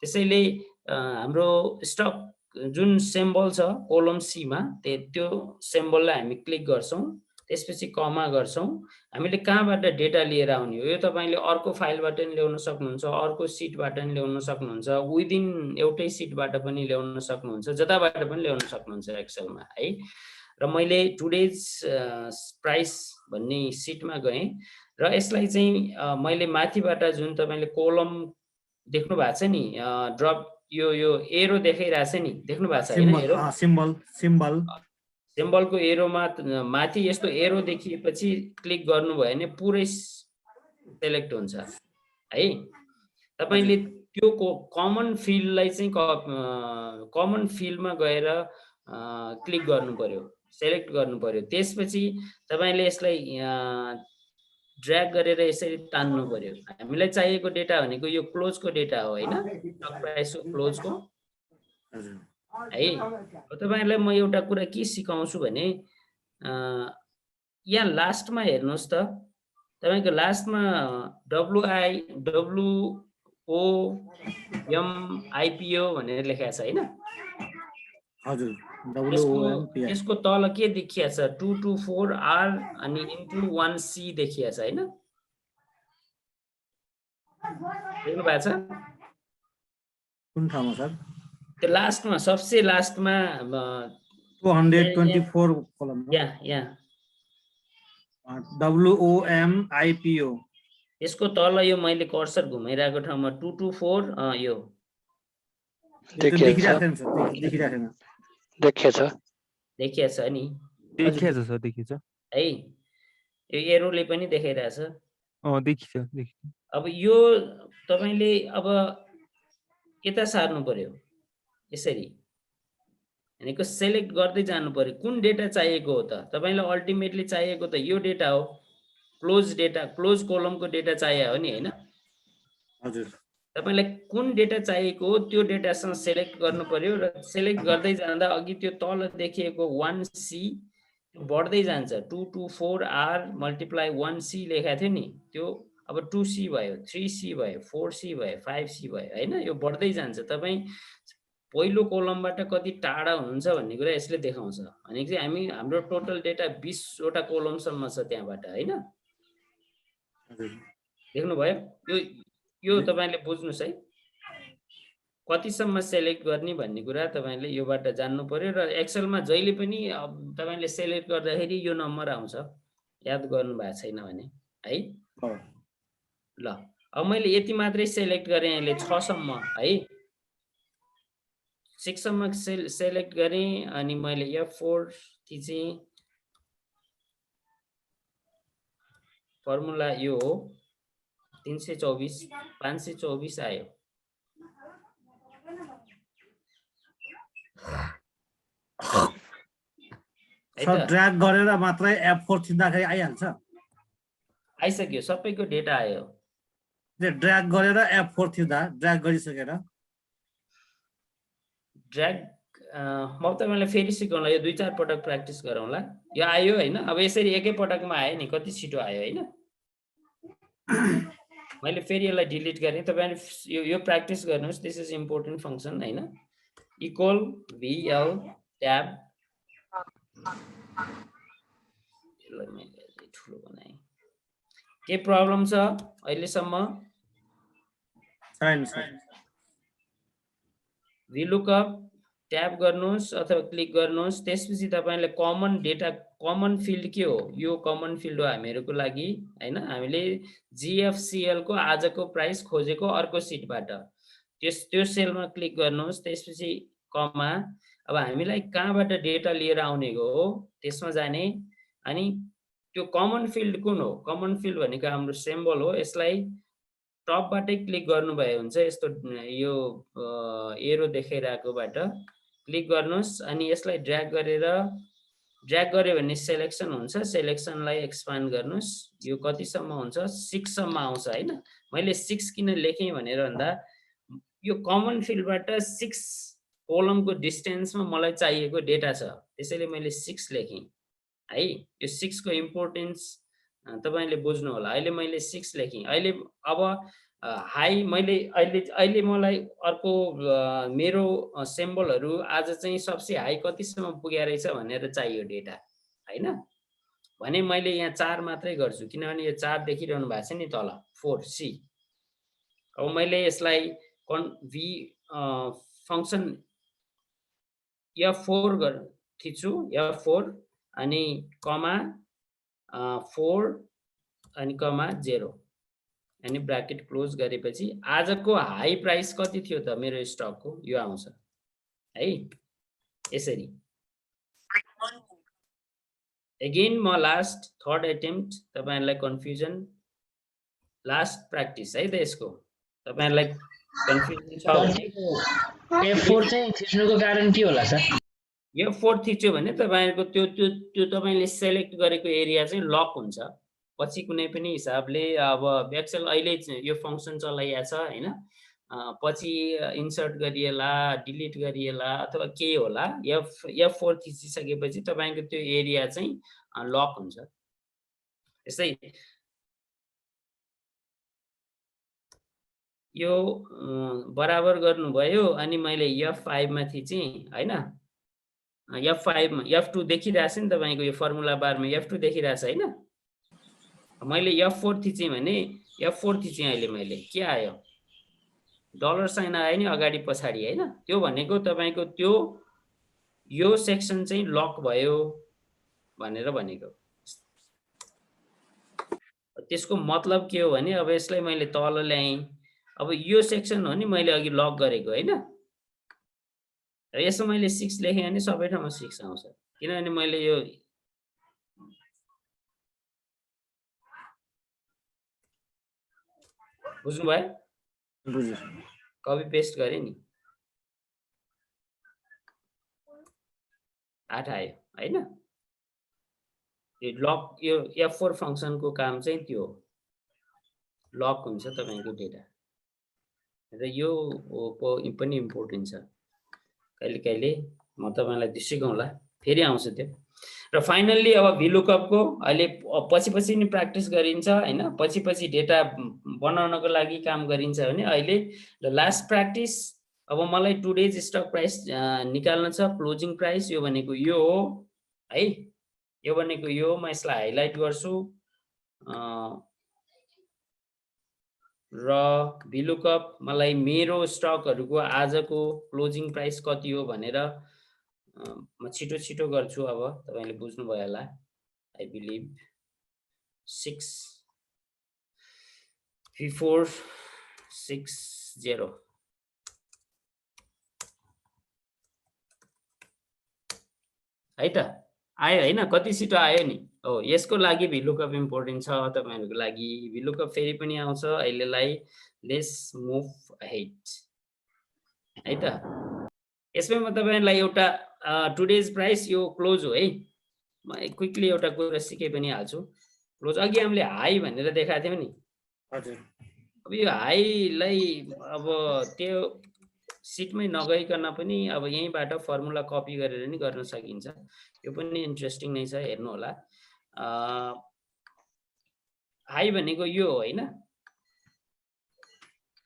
त्यसैले हाम्रो स्टक जुन सिम्बल छ कोलम सी मा त्यो सिम्बललाई हामी क्लिक गर्छौं त्यसपछि कमा गर्छौं हामीले कहाँबाट डेटा लिएर आउने हो यो तपाईले अर्को फाइलबाट पनि ल्याउन सक्नुहुन्छ अर्को सिटबाट पनि ल्याउन सक्नुहुन्छ विदिन एउटै सिटबाट पनि ल्याउन सक्नुहुन्छ जताबाट पनि ल्याउन सक्नुहुन्छ एक्सेलमा है र मैले टुडेज प्राइस भन्ने सिटमा गएँ र यसलाई चाहिँ मैले माथिबाट जुन तपाईले कोलम देख्नु भएको छ नि ड्रप यो एरो देखाइराछ नि देख्नु भएको छ हैन एरो सिम्बलको एरोमा माथि यस्तो एरो देखिएपछि क्लिक गर्नुभयो भने पुरै सिलेक्ट हुन्छ है तपाईले त्यो कमन फिल्डलाई चाहिँ कमन फिल्डमा गएर क्लिक गर्नु पर्यो सिलेक्ट गर्नु पर्यो त्यसपछि तपाईले यसलाई ड्र्याग गरेर यसरी तान्नु पर्यो हामीलाई चाहिएको डेटा भनेको यो क्लोजको डेटा हो हैन स्टक प्राइसको क्लोजको है तपाईहरुलाई म एउटा कुरा के सिकाउँछु भने यहाँ लास्टमा हेर्नुस् त तपाईको लास्टमा WOMIPO भनेर लेखेको छ हैन हजुर यसको तल के देखिया छ 224R अनि इन्टु 1C देखिया छ हैन देख्नु भएको छ कुन ठाउँमा सर त्यो लास्टमा सबसे लास्टमा 224 कलम यहाँ WOMIPO यसको तल यो मैले कर्सर घुमाइरहेको ठाउँमा 224 यो देखिरहेको छैन सर, देखिरहेको छैन। देखिएछ देखिया छ नि देखिएछ सर, देखिएछ। है, यो एरोले पनि देखाइरहेछ। देखिएछ। अब यो तपाईले अब यता सार्नु पर्यो, यसरी भनेको सेलेक्ट गर्दै जानु पर्यो कुन डेटा चाहिएको हो त। तपाईलाई अल्टिमेटली चाहिएको त यो डेटा हो, क्लोज डेटा, क्लोज कोलमको डेटा चाहियो हो नि, हैन? हजुर। तपाईलाई कुन डेटा चाहिएको हो त्यो डेटासँग सेलेक्ट गर्नु पर्यो र सेलेक्ट गर्दै जाँदा अघि त्यो तल देखिएको 1C बढ्दै जान्छ। 224 R मल्टिप्लाई 1C लेखेको थियो नि, त्यो अब 2C भयो, 3C भयो, 4C भयो, 5C भयो, हैन? यो बढ्दै जान्छ। तपाई पहिलो कोलमबाट कति टाढा हुनुहुन्छ भन्ने कुरा यसले देखाउँछ। भनेको चाहिँ हाम्रो टोटल डेटा 20 वटा कोलमसम्म छ त्यहाँबाट, हैन? देख्नु भयो? यो तपाईले बुझ्नुस् है, कतिसम्म सेलेक्ट गर्ने भन्ने कुरा तपाईले योबाट जान्नु पर्यो। र एक्सेलमा जहिले पनि तपाईले सेलेक्ट गर्दाखेरि यो नम्बर आउँछ, याद गर्नु भएको छैन भने, है? ल, अब मैले यति मात्रै सेलेक्ट गरेँ अहिले 6 सम्म, है? 6 सम्म सेलेक्ट गरेँ अनि मैले F4 थिचेँ। फर्मुला यो हो 324 524 आयो। सर ड्र्याग गरेर मात्रै F4 थिच्दाखेरि आइहाल्छ? आइसक्यो, सबैको डेटा आयो। ड्र्याग गरेर F4 थिच्दा, ड्र्याग गरिसकेर ड्र्याग म तपाईलाई फेरि सिकाउँला, यो 2-4 पटक प्र्याक्टिस गरौँला। यो आयो हैन? अब यसरी एकै पटकमा आयो नि, कति छिटो आयो, हैन? मैले फेरि यसलाई डिलिट गरेँ। तपाईले यो प्र्याक्टिस गर्नुस्, दिस इज इम्पोर्टेन्ट फंक्सन, हैन? इक्वल VL ट्याब, यसलाई मैले ठुलो बनाएँ। के प्रब्लम छ अहिलेसम्म? छैन सर। VLOOKUP ट्याब गर्नुस् अथवा क्लिक गर्नुस्। त्यसपछि तपाईले कमन डेटा, कमन फिल्ड के हो? यो कमन फिल्ड हो हामीहरुको लागि, हैन? हामीले GFCL को आजको प्राइस खोजेको अर्को सिटबाट त्यो सेलमा क्लिक गर्नुस्। त्यसपछि कमा, अब हामीलाई कहाँबाट डेटा लिएर आउने हो त्यसमा जाने। अनि त्यो कमन फिल्ड कुन हो? कमन फिल्ड भनेको हाम्रो सिम्बल हो। यसलाई टपबाटै क्लिक गर्नुभयो हुन्छ, यस्तो यो एरो देखाइराकोबाट क्लिक गर्नुस् अनि यसलाई ड्र्याग गर्यो भने सिलेक्सन हुन्छ। सिलेक्सनलाई एक्सपान्ड गर्नुस्। यो कतिसम्म हुन्छ? 6 सम्म आउँछ, हैन? मैले 6 किन लेखेँ भनेर भन्दा यो कमन फिल्डबाट 6 कोलमको डिस्टेन्समा मलाई चाहिएको डेटा छ, त्यसैले मैले 6 लेखेँ, है? यो 6 को इम्पोर्टेन्स तपाईले बुझ्नु होला। अहिले मैले 6 लेखेँ। अहिले अब हाई मैले अहिले मलाई अर्को मेरो सिम्बलहरु आज चाहिँ सबसे हाई कतिसम्म पुगे रहेछ भनेर चाहियो डेटा, हैन? भने मैले यहाँ 4 मात्रै गर्छु, किनभने यो 4 देखिरहनु भएको छ नि तल, 4C। अब मैले यसलाई फंक्सन F4 थिच्छु, F4 अनि कमा 4 अनि कमा 0 अनि ब्राकेट क्लोज गरेपछि आजको हाई प्राइस कति थियो त मेरो स्टकको? यो आउँछ, है? यसरी अगेन म लास्ट थर्ड अटेम्प्ट, तपाईहरुलाई कन्फ्युजन लास्ट प्र्याक्टिस है त यसको। तपाईहरुलाई कन्फ्युजन छ भने F4 चाहिँ थिच्नुको कारण के होला सर? F4 थिच्यो भने तपाईहरुको त्यो तपाईले सेलेक्ट गरेको एरिया चाहिँ लक हुन्छ। पछि कुनै पनि हिसाबले अब एक्सेल अहिले यो फंक्सन चलाइया छ, हैन? पछि इन्सर्ट गरिएला, डिलिट गरिएला अथवा के होला, F4 थिचिसकेपछि तपाईको त्यो एरिया चाहिँ लक हुन्छ। यसै यो बराबर गर्नुभयो अनि मैले F5 मा थिचेँ, हैन? F5 मा F2 देखिरहेछ नि तपाईको यो फर्मुला बारमा F2 देखिरहेछ, हैन? मैले F4 थिचेँ भने F4 थिचेँ अहिले मैले, के आयो? डलर साइन आयो नि अगाडि पछाडी, हैन? त्यो भनेको तपाईको त्यो यो सेक्सन चाहिँ लक भयो भनेर भनेको। त्यसको मतलब के हो भने अब यसलाई मैले तल ल्याएँ। अब यो सेक्सन हो नि मैले अघि लक गरेको, हैन? र यसमा मैले 6 लेखेँ भने सबै ठाउँमा 6 आउँछ किनभने मैले यो बुझ्नु भयो बुझ्यो कपी पेस्ट गरेँ नि 8 आयो हैन यो लक यो F4 फंक्सनको काम चाहिँ त्यो लक हुन्छ तपाईको डेटा र यो पनि इम्पोर्टेन्ट छ कहिले म तपाईलाई त्यो सिकाउँला फेरि आउँछ त्यो र फाइनल्ली अब VLOOKUP को अहिले पछि नि प्र्याक्टिस गरिन्छ हैन पछि डेटा बनाउनको लागि काम गरिन्छ भने अहिले द लास्ट प्र्याक्टिस अब मलाई टुडेज स्टक प्राइस निकाल्न छ क्लोजिङ प्राइस यो भनेको यो हो है यो भनेको यो म यसलाई हाइलाइट गर्छु र VLOOKUP मलाई मेरो स्टकहरुको आजको क्लोजिङ प्राइस कति हो भनेर म छिटो गर्छु अब तपाईले बुझ्नु भयो होला आई बिलिभ 6460 है त आयो हैन कति छिटो आयो नि हो यसको लागि VLOOKUP इम्पोर्टेन्ट छ तपाईहरुको लागि VLOOKUP फेरि पनि आउँछ अहिलेलाई लेट्स मुभ अहेड है त यसमै म तपाईहरुलाई एउटा टुडेज प्राइस यो क्लोज हो है म क्विकली एउटा कुरा सिके पनि हाल्छु क्लोज अघि हामीले हाई भनेर देखाएको थियौ नि हजुर अब यो हाईलाई अब त्यो सिटमै नगइकन पनि अब यहीबाट फर्मुला कपी गरेर नि गर्न सकिन्छ यो पनि इन्ट्रेस्टिङ नै छ हेर्नु होला हाई भनेको यो हो हैन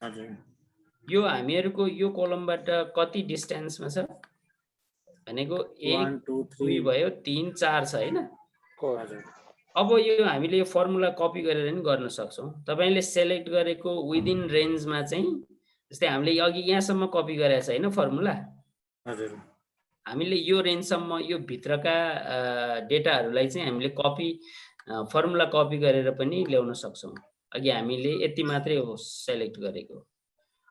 हजुर यो हामीहरुको यो कोलमबाट कति डिस्टेन्समा छ भनेको 1 2 भयो 3 4 छ हैन हजुर अब यो हामीले यो फर्मुला कपी गरेर नि गर्न सक्छौं तपाईले सिलेक्ट गरेको विदिन रेन्जमा चाहिँ जस्तै हामीले अघि यहाँसम्म कपी गरेको छ हैन फर्मुला हजुर हामीले यो रेन्जसम्म यो भित्रका डेटाहरुलाई चाहिँ हामीले कपी फर्मुला कपी गरेर पनि ल्याउन सक्छौं अघि हामीले यति मात्रै हो सिलेक्ट गरेको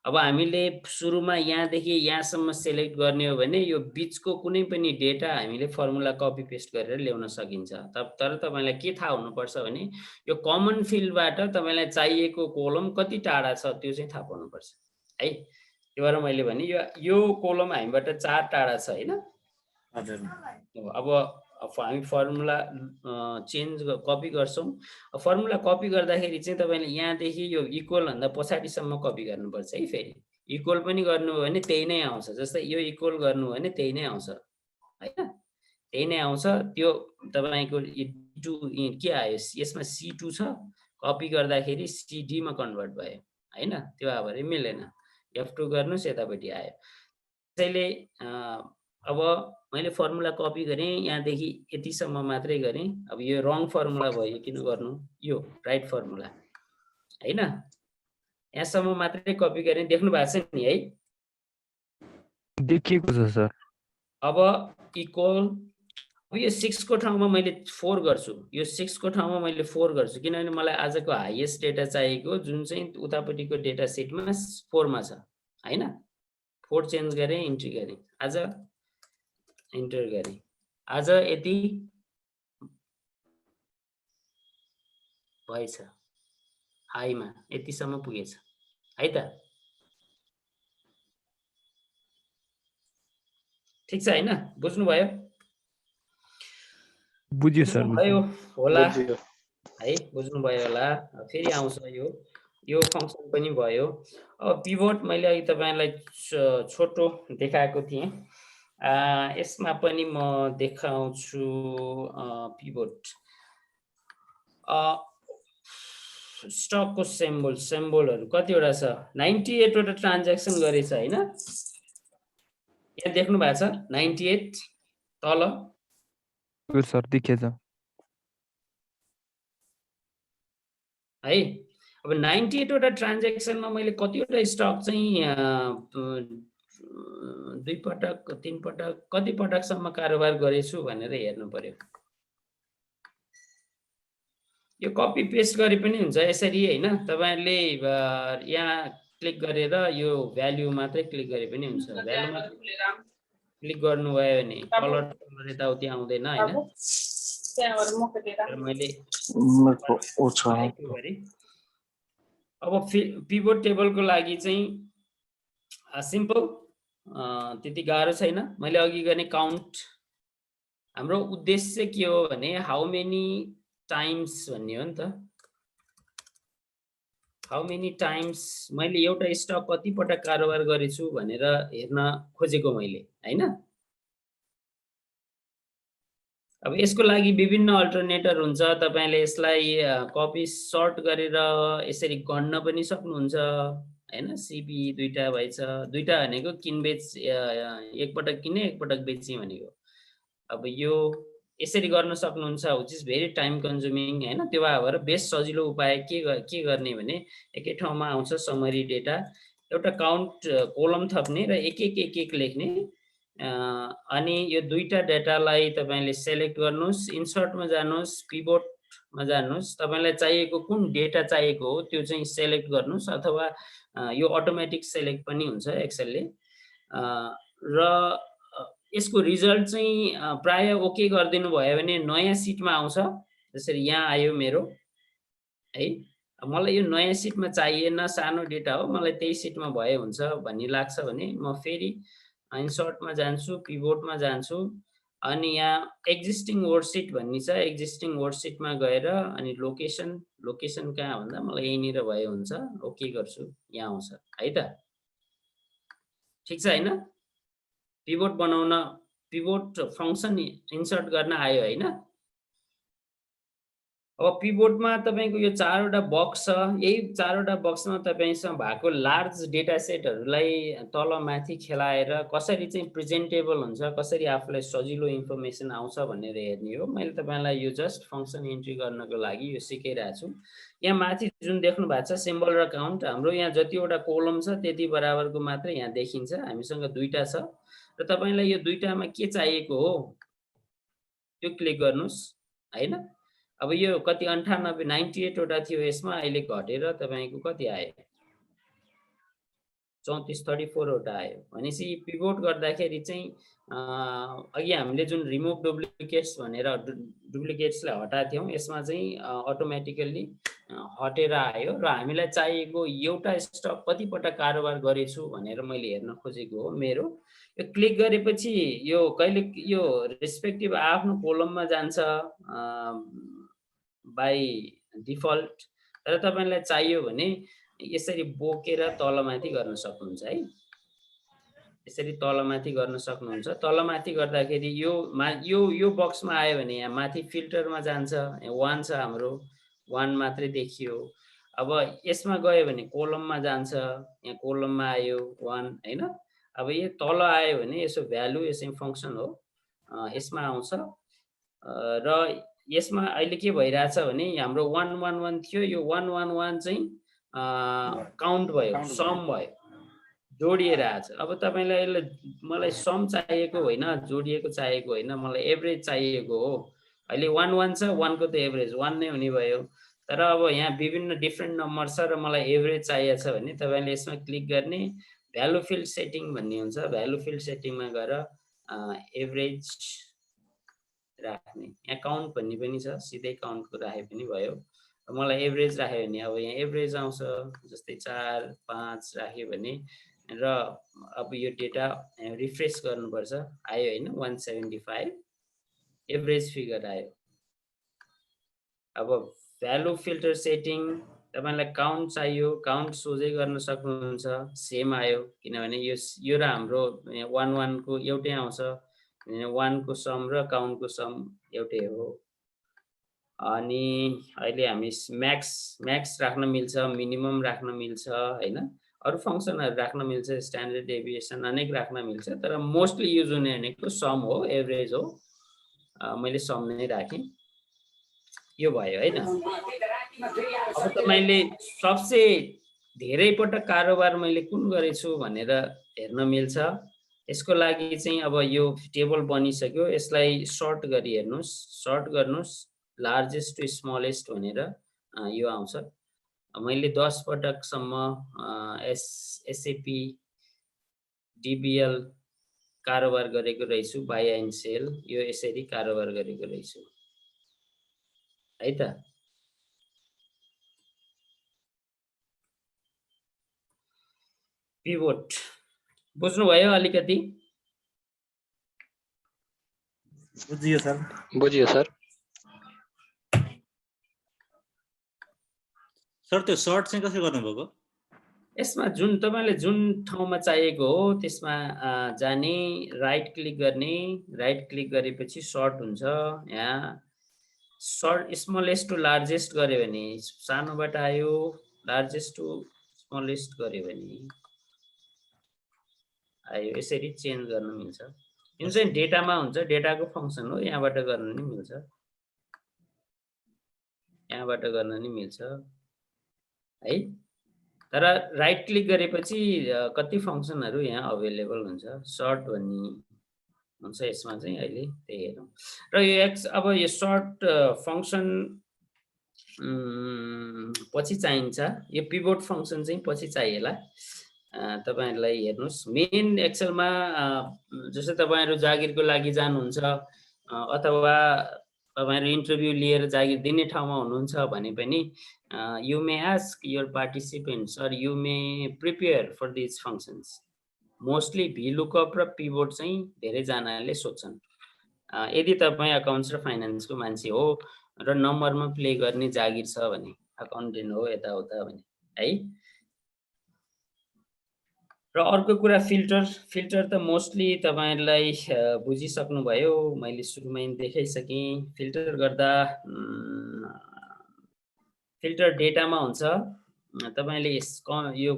अब हामीले सुरुमा यहाँदेखि यहाँसम्म सिलेक्ट गर्ने हो भने यो बीचको कुनै पनि डेटा हामीले फर्मुला कपी पेस्ट गरेर ल्याउन सकिन्छ तर तपाईलाई के थाहा हुनुपर्छ भने यो कमन फिल्डबाट तपाईलाई चाहिएको कोलम कति टाढा छ त्यो चाहिँ थाहा पाउनुपर्छ है त्यो भएर मैले भने यो कोलम हामीबाट 4 टाढा छ हैन हजुर अब हामी फर्मुला चेन्ज कपी गर्छौं फर्मुला कपी गर्दाखेरि चाहिँ तपाईले यहाँदेखि यो इक्वल भन्दा पछाडीसम्म कपी गर्नुपर्छ है फेरि इक्वल पनि गर्नु हो भने त्यही नै आउँछ जस्तै यो इक्वल गर्नु हो भने त्यही नै आउँछ हैन त्यही नै आउँछ त्यो तपाईको के आयो यसमा C2 छ कपी गर्दाखेरि CD मा कन्भर्ट भयो हैन त्यो भएर मिलेन F2 गर्नुस् यतापटि आयो त्यसैले अब मैले फर्मुला कपी गरेँ यहाँदेखि यतिसम्म मात्रै गरेँ अब यो रङ फर्मुला भयो किन गर्नु यो राइट फर्मुला हैन यहाँसम्म मात्रै कपी गरेँ देख्नु भएको छ नि है देखिएको छ सर अब इक्वल अब यो 6 को ठाउँमा मैले 4 गर्छु यो 6 को ठाउँमा मैले 4 गर्छु किनभने मलाई आजको हाईएस्ट डेटा चाहिएको जुन चाहिँ उतापटिको डेटा सेटमा 4 मा छ हैन 4 चेन्ज गरेँ इन्ट्री गरेँ आज इन्टर गरेँ आज यति भएछ हाईमा यतिसम्म पुगेछ है त ठीक छ हैन बुझ्नु भयो बुझ्यो सर भयो होला है बुझ्नु भयो होला फेरि आउँछ यो फंक्सन पनि भयो अब पिभट मैले अघि तपाईलाई छोटो देखाएको थिएँ यसमा पनि म देखाउँछु पिभट स्टकको सिम्बलहरु कतिवटा छ 98 वटा ट्रान्ज्याक्सन गरेछ हैन यहाँ देख्नु भएको छ 98 तल सर देखिएछ है अब 98 वटा ट्रान्ज्याक्सनमा मैले कतिवटा स्टक चाहिँ 2 पटक 3 पटक कति पटकसम्म कारोबार गरेछु भनेर हेर्नु पर्यो यो कपी पेस्ट गरे पनि हुन्छ यसरी हैन तपाईहरुले यहाँ क्लिक गरेर यो भ्यालु मात्रै क्लिक गरे पनि हुन्छ भ्यालु मात्रै क्लिक गर्नुभयो भने कलर यताउति आउँदैन हैन मैले अब पिभट टेबलको लागि चाहिँ सिम्पल त्यति गाह्रो छैन मैले अघि गर्ने काउन्ट हाम्रो उद्देश्य के हो भने हाउ मेनी टाइम्स भन्ने हो नि त हाउ मेनी टाइम्स मैले एउटा स्टक कति पटक कारोबार गरेछु भनेर हेर्न खोजेको मैले हैन अब यसको लागि विभिन्न अल्टरनेटर हुन्छ तपाईले यसलाई कपी सर्ट गरेर यसरी गन्न पनि सक्नुहुन्छ हैन सीपी दुईटा भइछ दुईटा भनेको किनबेच एकपटक किने एकपटक बेचे भनेको अब यो यसरी गर्न सक्नुहुन्छ which is very time consuming हैन त्यो भएर बेस्ट सजिलो उपाय के गर्ने भने एकै ठाउँमा आउँछ समरी डेटा एउटा काउन्ट कोलम थप्ने र एक लेख्ने अनि यो दुईटा डेटालाई तपाईले सेलेक्ट गर्नुस् इन्सर्टमा जानुस् पिभटमा जानुस् तपाईलाई चाहिएको कुन डेटा चाहिएको हो त्यो चाहिँ सेलेक्ट गर्नुस् अथवा यो अटोमेटिक सेलेक्ट पनि हुन्छ एक्सेलले र यसको रिजल्ट चाहिँ प्राय ओके गरिदिनु भयो भने नयाँ सिटमा आउँछ जसरी यहाँ आयो मेरो है मलाई यो नयाँ सिटमा चाहिएन सानो डेटा हो मलाई त्यही सिटमा भए हुन्छ भन्ने लाग्छ भने म फेरि इन्सर्टमा जान्छु पिभटमा जान्छु अनि यहाँ एक्जिस्टिङ वर्कसिट भन्ने छ एक्जिस्टिङ वर्कसिटमा गएर अनि लोकेसन कहाँ भन्दा मलाई यहीँनिर भए हुन्छ ओके गर्छु यहाँ आउँछ है त ठीक छ हैन पिभट बनाउन पिभट फंक्सन इन्सर्ट गर्न आयो हैन अब पिभटमा तपाईको यो चारवटा बक्स छ यही चारवटा बक्समा तपाईसँग भएको लार्ज डेटा सेटहरुलाई तल माथि खेलाएर कसरी चाहिँ प्रेजेन्टेबल हुन्छ कसरी आफुलाई सजिलो इन्फर्मेसन आउँछ भनेर हेर्ने हो मैले तपाईलाई यो जस्ट फंक्सन एन्ट्री गर्नको लागि यो सिकाइरहेको छु यहाँ माथि जुन देख्नु भएको छ सिम्बल र काउन्ट हाम्रो यहाँ जतिवटा कोलम छ त्यति बराबरको मात्र यहाँ देखिन्छ हामीसँग दुईटा छ र तपाईलाई यो दुईटामा के चाहिएको हो त्यो क्लिक गर्नुस् हैन अब यो कति 98 वटा थियो यसमा अहिले घटेर तपाईको कति आयो 34 वटा आयो भनेसी पिभट गर्दाखेरि चाहिँ अघि हामीले जुन रिमुभ डुप्लिकेट्स भनेर डुप्लिकेट्सलाई हटाएको थियौं यसमा चाहिँ अटोमेटिकली हटेर आयो र हामीलाई चाहिएको एउटा स्टक कति पटक कारोबार गरेछु भनेर मैले हेर्न खोजेको हो मेरो यो क्लिक गरेपछि यो कहिले यो रेस्पेक्टिभ आफ्नो कोलममा जान्छ बाइ डिफल्ट तर तपाईलाई चाहियो भने यसरी बोकेर तलमाथि गर्न सक्नुहुन्छ है यसरी तलमाथि गर्न सक्नुहुन्छ तलमाथि गर्दाखेरि यो बक्समा आयो भने यहाँ माथि फिल्टरमा जान्छ यहाँ 1 छ हाम्रो 1 मात्रै देखियो अब यसमा गयो भने कोलममा जान्छ यहाँ कोलममा आयो 1 हैन अब यो तल आयो भने यसो भ्यालु यसै फंक्सन हो यसमा आउँछ र यसमा अहिले के भइराछ भने हाम्रो 111 थियो यो 111 चाहिँ काउन्ट भयो सम भयो जोडिएर आछ अब तपाईलाई मलाई सम चाहिएको होइन जोडिएको चाहिएको होइन मलाई एभरेज चाहिएको हो अहिले 11 छ 1 को त एभरेज 1 नै हुने भयो तर अब यहाँ विभिन्न डिफरेन्ट नम्बर छ र मलाई एभरेज चाहिएको छ भने तपाईले यसमा क्लिक गर्ने भ्यालु फिल्ड सेटिङ भन्ने हुन्छ भ्यालु फिल्ड सेटिङमा गएर एभरेज राख्ने यहाँ काउन्ट भन्ने पनि छ सिधै काउन्टको राखे पनि भयो मलाई एभरेज राख्यो भने अब यहाँ एभरेज आउँछ जस्तै 4 5 राख्यो भने र अब यो डेटा रिफ्रेश गर्नुपर्छ आयो हैन 175 एभरेज फिगर आयो अब भ्यालु फिल्टर सेटिङ तपाईलाई काउन्ट चाहियो काउन्ट सोझै गर्न सक्नुहुन्छ सेम आयो किनभने यो र हाम्रो 11 को एउटै आउँछ 1 को सम र काउन्ट को सम एउटै हो अनि अहिले हामी म्याक्स राख्न मिल्छ मिनिमम राख्न मिल्छ हैन अरु फंक्सनहरु राख्न मिल्छ स्ट्यान्डर्ड डेभिएसन अनेक राख्न मिल्छ तर मोस्टली युज हुने भनेको सम हो एभरेज हो मैले सम नै राखे यो भयो हैन अब तपाईले सबसे धेरै पटक कारोबार मैले कुन गरेछु भनेर हेर्न मिल्छ यसको लागि चाहिँ अब यो टेबल बनिसक्यो यसलाई सर्ट गरी हेर्नुस् सर्ट गर्नुस् लार्जेस्ट टु स्मलेस्ट भनेर यो आउँछ मैले 10 पटक सम्म एसएपी डीबीएल कारोबार गरेको रहेछु बाई एन्ड सेल यो यसरी कारोबार गरेको रहेछु है त पिभोट बुझ्नुभयो अलिकति बुझियो सर बुझियो सर सर त्यो सर्ट चाहिँ कसरी गर्नुभएको यसमा जुन तपाईले जुन ठाउँमा चाहिएको हो त्यसमा जाने राइट क्लिक गरेपछि सर्ट हुन्छ यहाँ सर्ट स्मलेस्ट टु लार्जेस्ट गर्यो भने सानोबाट आयो लार्जेस्ट टु स्मलेस्ट गर्यो भने आयो यसरी चेन्ज गर्न मिल्छ यो चाहिँ डेटामा हुन्छ डेटाको फंक्सन हो यहाँबाट गर्न नि मिल्छ है तर राइट क्लिक गरेपछि कति फंक्सनहरु यहाँ अवेलेबल हुन्छ सर्ट भन्ने हुन्छ यसमा चाहिँ अहिले त्यही हेरौं र यो अब यो सर्ट फंक्सन पछि चाहिन्छ यो पिभोट फंक्सन चाहिँ पछि चाहिएला तपाईहरुलाई हेर्नुस् मेन एक्सेलमा जस्तै तपाईहरु जागिरको लागि जानुहुन्छ अथवा तपाईहरु इन्टरभ्यु लिएर जागिर दिने ठाउँमा हुनुहुन्छ भने पनि you may ask your participants or you may prepare for these functions mostly VLOOKUP र pivot चाहिँ धेरै जनाले सोध्छन् यदि तपाई अकाउन्ट्स र फाइनान्स को मान्छे हो र नम्बरमा प्ले गर्ने जागिर छ भने अकाउन्टेन्ट हो यताउता भने है र अर्को कुरा फिल्टर त मोस्टली तपाईहरुलाई बुझिसक्नु भयो मैले सुरुमै देखाइसके फिल्टर गर्दा फिल्टर डेटामा हुन्छ तपाईले यो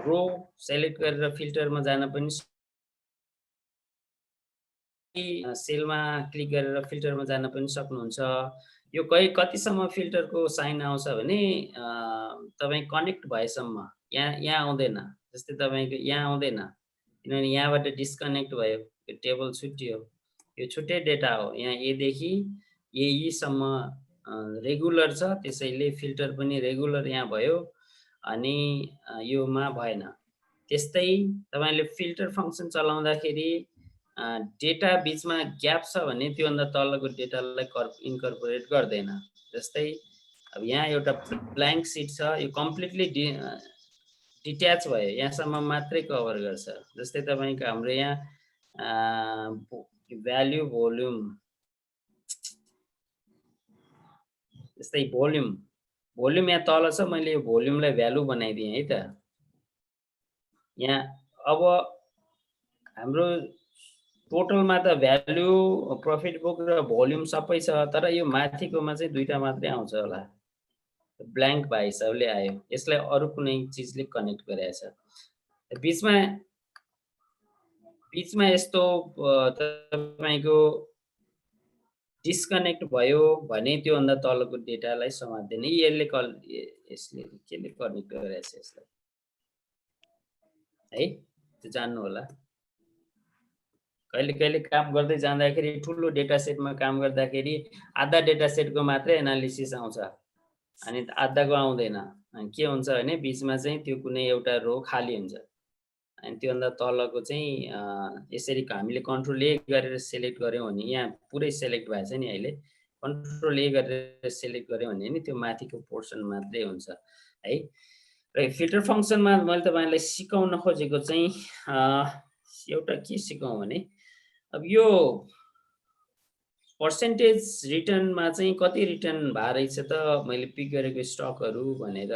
रो सेलेक्ट गरेर फिल्टरमा जान पनि सेलमा क्लिक गरेर फिल्टरमा जान पनि सक्नुहुन्छ यो कतिसम्म फिल्टरको साइन आउँछ भने तपाई कनेक्ट भएसम्म यहाँ आउँदैन जस्तै तपाईको यहाँ आउँदैन किनभने यहाँबाट डिस्कनेक्ट भयो यो टेबल छुट्टियो यो छुट्टै डेटा हो यहाँ ए देखि यी सम्म रेगुलर छ त्यसैले फिल्टर पनि रेगुलर यहाँ भयो अनि योमा भएन त्यस्तै तपाईले फिल्टर फंक्सन चलाउँदाखेरि डेटा बीचमा ग्याप छ भने त्यो भन्दा तलको डेटालाई इन्कर्पोरेट गर्दैन जस्तै अब यहाँ एउटा ब्ल्याङ्क सिट छ यो कम्प्लिटली डिट्याच भयो यहाँसम्म मात्रै कभर गर्छ जस्तै तपाईको हाम्रो यहाँ भ्याल्यु भोल्युम जस्तै भोल्युम यहाँ तल छ मैले यो भोल्युमलाई भ्यालु बनाइदिएँ है त यहाँ अब हाम्रो टोटलमा त भ्यालु प्रॉफिट बुक र भोल्युम सबै छ तर यो माथिकोमा चाहिँ दुईटा मात्रै आउँछ होला ब्ल्याङ्क भए हिसाबले आयो यसलाई अरु कुनै चीजले कनेक्ट गरेछ बीचमा यस्तो तपाईको डिस्कनेक्ट भयो भने त्यो भन्दा तलको डेटालाई समात्दैन यसले केले कनेक्ट गरेछ यसलाई है त्यो जान्नु होला कहिले काम गर्दै जाँदाखेरि ठुलो डेटा सेटमा काम गर्दाखेरि आधा डेटा सेटको मात्रै एनालिसिस आउँछ अनि आधाको आउँदैन अनि के हुन्छ भने बीचमा चाहिँ त्यो कुनै एउटा रो खाली हुन्छ अनि त्यो भन्दा तलको चाहिँ यसरी हामीले कन्ट्रोल ए गरेर सिलेक्ट गर्यौं भने यहाँ पुरै सिलेक्ट भएछ नि अहिले कन्ट्रोल ए गरेर सिलेक्ट गर्यौं भने नि त्यो माथिको पोर्सन मात्रै हुन्छ है र फिल्टर फंक्सनमा मैले तपाईलाई सिकाउन खोजेको चाहिँ एउटा के सिकाउँ भने अब यो पर्सेन्टेज रिटर्नमा चाहिँ कति रिटर्न भए रहेछ त मैले पिक गरेको स्टकहरु भनेर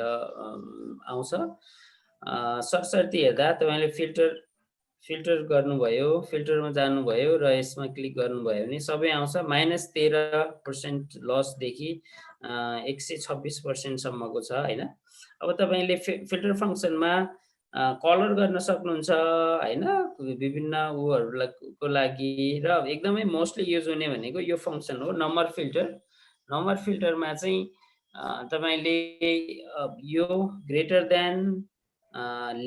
आउँछ सरसर्ती हेर्दा तपाईले फिल्टर गर्नुभयो फिल्टरमा जानुभयो र यसमा क्लिक गर्नुभयो भने सबै आउँछ -13% लस देखि 126% सम्मको छ हैन अब तपाईले फिल्टर फंक्सनमा कलर गर्न सक्नुहुन्छ हैन विभिन्न उहरुको लागि र एकदमै मोस्टली युज हुने भनेको यो फंक्सन हो नम्बर फिल्टरमा चाहिँ तपाईले यो ग्रेटर देन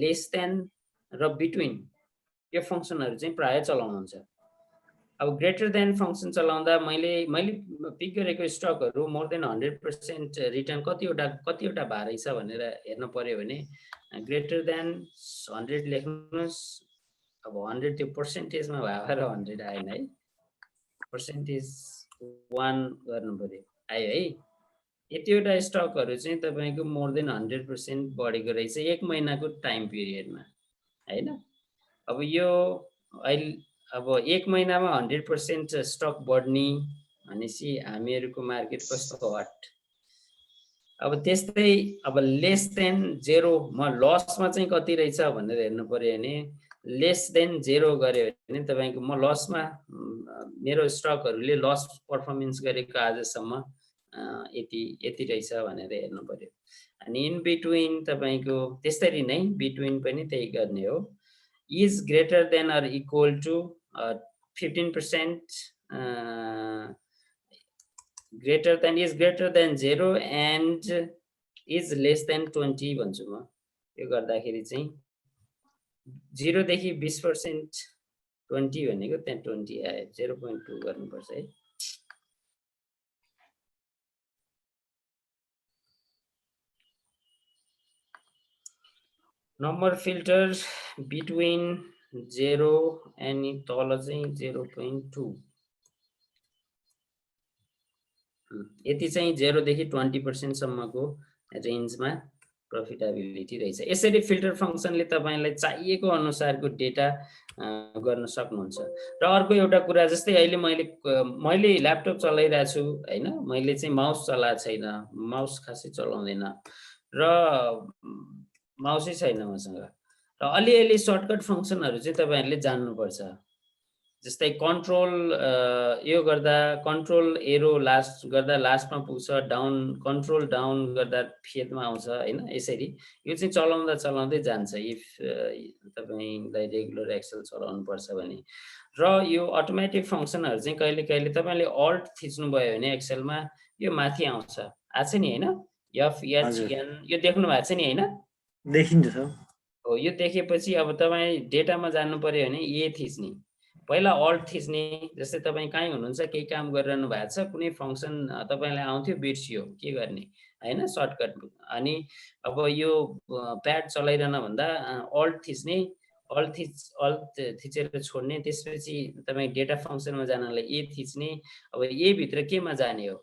लेस देन र बिट्विन यो फंक्सनहरु चाहिँ प्राय चलाउनुहुन्छ अब ग्रेटर देन फंक्सन चलाउँदा मैले पिक गरेको स्टकहरु मोर देन 100% रिटर्न कतिवटा भए रहेछ भनेर हेर्न पर्यो भने ग्रेटर देन 100 लेख्नुस् अब 100 त्यो पर्सेन्टेजमा भएर 100 आएन है, पर्सेन्टेज 1 गर्नु पर्यो, आयो है। यतिवटा स्टकहरू चाहिँ तपाईँको मोर देन 100% बढेको रहेछ 1 महिनाको टाइम पिरियडमा हैन। अब यो अहिले अब 1 महिनामा 100% स्टक बढ्ने भनेपछि हामीहरूको मार्केट कस्तो हट। अब त्यस्तै अब लेस देन 0 म लसमा चाहिँ कति रहेछ भनेर हेर्नु पर्यो भने लेस देन 0 गर्यो भने तपाईको म लसमा मेरो स्टकहरूले लस पर्फर्मेन्स गरेको आजसम्म यति रहेछ भनेर हेर्नु पर्यो। अनि इन बिट्विन तपाईको त्यसरी नै बिट्विन पनि त्यही गर्ने हो। Is greater than or equal to 15% greater than is greater than 0 and is less than 20 भन्छु म। यो गर्दाखेरि चाहिँ 0 देखि 20% 20 भनेको त्यहाँ 20 आयो 0.2 गर्नुपर्छ है। नम्बर फिल्टर बिट्विन 0 अनि तल चाहिँ 0.2 यति चाहिँ 0 देखि 20% सम्मको रेन्जमा प्रफिटेबिलिटी रहेछ। यसरी फिल्टर फंक्सनले तपाईलाई चाहिएको अनुसारको डेटा गर्न सक्नुहुन्छ। र अर्को एउटा कुरा जस्तै अहिले मैले ल्यापटप चलाइरहेको छु हैन, मैले चाहिँ माउस चलाएको छैन, माउस खासै चलाउँदैन र माउसै छैन मसँग, र अलिअलि सर्टकट फंक्सनहरु चाहिँ तपाईहरुले जान्नुपर्छ। जस्तै कन्ट्रोल यो गर्दा कन्ट्रोल एरो लास्ट गर्दा लास्टमा पुग्छ, डाउन कन्ट्रोल डाउन गर्दा फेदमा आउँछ हैन। यसरी यो चाहिँ चलाउँदै जान्छ इफ तपाईलाई रेगुलर एक्सेल चलाउनु पर्छ भने। र यो अटोमेटिक फंक्सनहरु चाहिँ कहिले तपाईले अल्ट थिच्नु भयो भने एक्सेलमा यो माथि आउँछ, आछ नि हैन, एफ एच एन यो देख्नु भएको छ नि हैन, देखिन्छ सर। हो यो देखेपछि अब तपाई डेटामा जान्नु पर्यो भने ए थिच्ने, पहिला अल्ट थिच्ने। जस्तै तपाई कहीँ हुनुहुन्छ केही काम गरिरहनु भएको छ, कुनै फंक्सन तपाईलाई आउँथ्यो बिर्सियो, के गर्ने हैन, सर्टकट। अनि अब यो प्याड चलाइरहन भन्दा अल्ट थिच्ने, अल्ट थिचेर छोड्ने, त्यसपछि तपाई डेटा फंक्सनमा जानलाई ए थिच्ने। अब ए भित्र केमा जाने हो,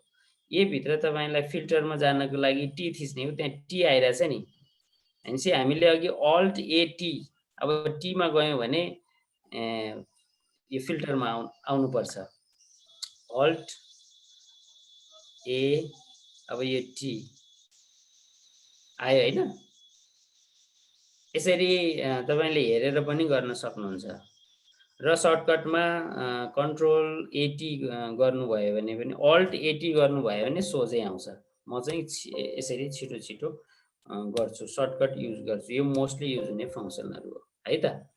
ए भित्र तपाईलाई फिल्टरमा जानको लागि टी थिच्ने हो, त्यहाँ टी आइराछ नि। भनेपछि हामीले अघि अल्ट ए टी, अब टी मा गयौं भने यो फिल्टरमा आउनु पर्छ, अल्ट ए, अब यो टी आयो हैन। यसरी तपाईले हेरेर पनि गर्न सक्नुहुन्छ। र सर्टकटमा कन्ट्रोल एटी गर्नुभयो भने पनि अल्ट एटी गर्नुभयो भने सोझै आउँछ। म चाहिँ यसरी छिटो गर्छु, सर्टकट युज गर्छु। यो मोस्टली युज हुने फंक्सनहरु हो है त।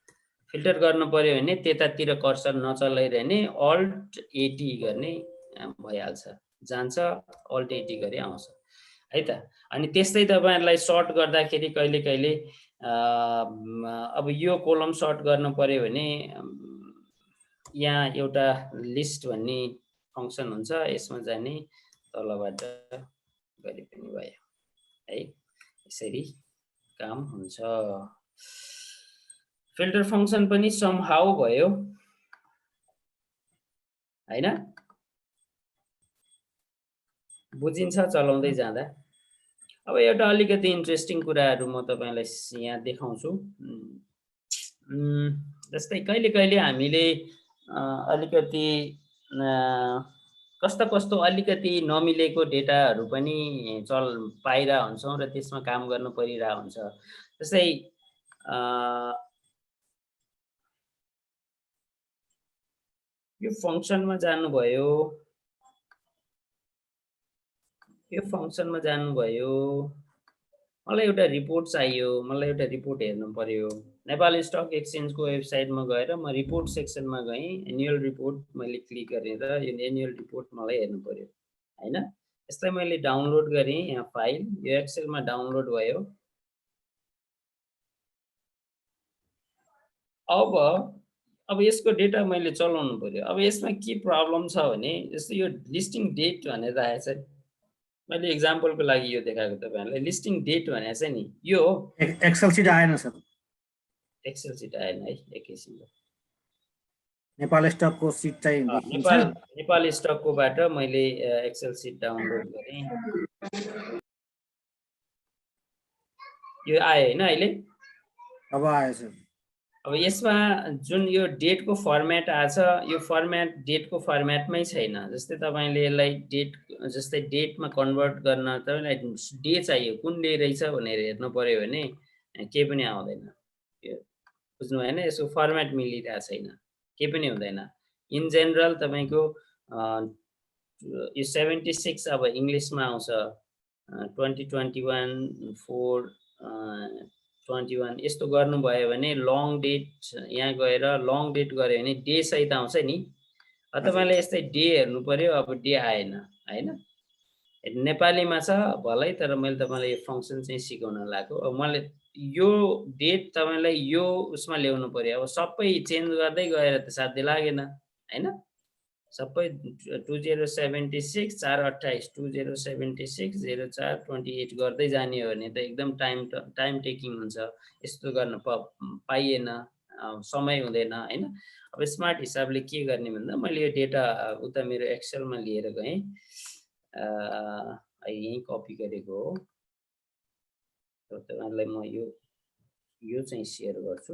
फिल्टर गर्नु पर्यो भने त्यतातिर कर्सर नचलाइरहने, अल्ट एटी गर्ने भइहाल्छ, जान्छ अल्ट एटी गरे आउँछ है त। अनि त्यस्तै तपाईहरुलाई सर्ट गर्दाखेरि कहिले अब यो कोलम सर्ट गर्नु पर्यो भने यहाँ एउटा लिस्ट भन्ने फंक्सन हुन्छ, यसमा जाने तलबाट गरे पनि भयो है। यसरी काम हुन्छ। फिल्टर फंक्सन पनि समहाउ भयो हैन, बुझिन्छ चलाउँदै जाँदा। अब एउटा अलिकति इन्ट्रेस्टिङ कुराहरु म तपाईलाई यहाँ देखाउँछु। जस्तै कहिले हामीले अलिकति कस्तो अलिकति नमिलेको डेटाहरु पनि पाइरा हुन्छौं र त्यसमा काम गर्न परिरा हुन्छ। जस्तै यो फंक्सनमा जानुभयो, मलाई एउटा रिपोर्ट चाहियो, मलाई एउटा रिपोर्ट हेर्नु पर्यो। नेपाल स्टक एक्सचेन्जको वेबसाइटमा गएर म रिपोर्ट सेक्सनमा गएँ, एनुअल रिपोर्ट मैले क्लिक गरेर यो एनुअल रिपोर्ट मलाई हेर्नु पर्यो हैन। यसलाई मैले डाउनलोड गरेँ, यहाँ फाइल, यो एक्सेलमा डाउनलोड भयो। अब यसको डेटा मैले चलाउनु पर्यो। अब यसमा के प्रब्लम छ भने जस्तै यो लिस्टिङ डेट भनेर राखेको छ, मैले एक्जाम्पलको लागि यो देखाएको तपाईहरुलाई। लिस्टिङ डेट भनेको छ नि, यो हो एक्सेल सिट आएन सर, एक्सेल सिट आएन है एकैछिन नेपाल स्टकको सिट चाहिँ देखिन्छ नेपाल स्टककोबाट मैले एक्सेल सिट डाउनलोड गरेँ यो आयो हैन अहिले अब आएछ अब यसमा जुन यो डेटको फर्मेट आछ यो फर्मेट डेटको फर्मेटमै छैन जस्तै तपाईले यसलाई डेट जस्तै डेटमा कन्भर्ट गर्न तपाईलाई डे चाहियो कुन डे रहेछ भनेर हेर्नु पर्यो भने केही पनि आउँदैन यो बुझ्नु भएन यसको फर्मेट मिलिरहेको छैन केही पनि हुँदैन इन जेनरल तपाईको यो 76 अब इंग्लिशमा आउँछ 2021 4 21 यस्तो गर्नु भयो भने लङ डेट यहाँ गएर लङ डेट गर्यो भने डे सहित आउँछ नि तपाईले यस्तै डे हेर्नु पर्यो अब डे आएन हैन नेपालीमा छ भलै तर मैले तपाईलाई यो फंक्सन चाहिँ सिकाउन लागेको अब मैले यो डेट तपाईलाई यो उसमा ल्याउनु पर्यो अब सबै चेन्ज गर्दै गएर त साध्य लागेन हैन सबै 2076 428 2076 04 28 गर्दै जाने हो भने त एकदम टाइम टेकिङ हुन्छ यस्तो गर्न पाइएन समय हुँदैन हैन अब स्मार्ट हिसाबले के गर्ने भन्दा मैले यो डेटा उता मेरो एक्सेलमा लिएर गएँ यही कपी गरेको हो तपाईहरुलाई म यो चाहिँ शेयर गर्छु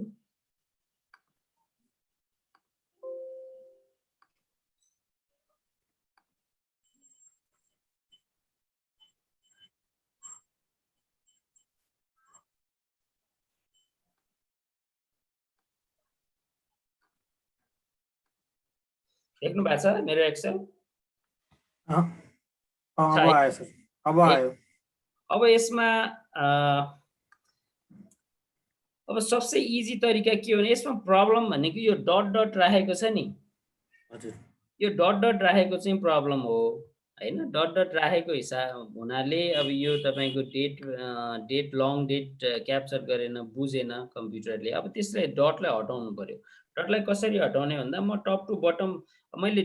देख्नु भएको छ मेरो एक्सेल अब आयो अब यसमा अब सबसे इजी तरिका के हो भने यसमा प्रब्लम भनेको यो डट डट राखेको छ नि हजुर यो डट डट राखेको चाहिँ प्रब्लम हो हैन डट डट राखेको हिसाब हुनाले अब यो तपाईको डेट लङ डेट क्याप्चर गरेन बुझेन कम्प्युटरले अब त्यसले डटलाई हटाउनु पर्यो डटलाई कसरी हटाउने भन्दा म टप टु बटम मैले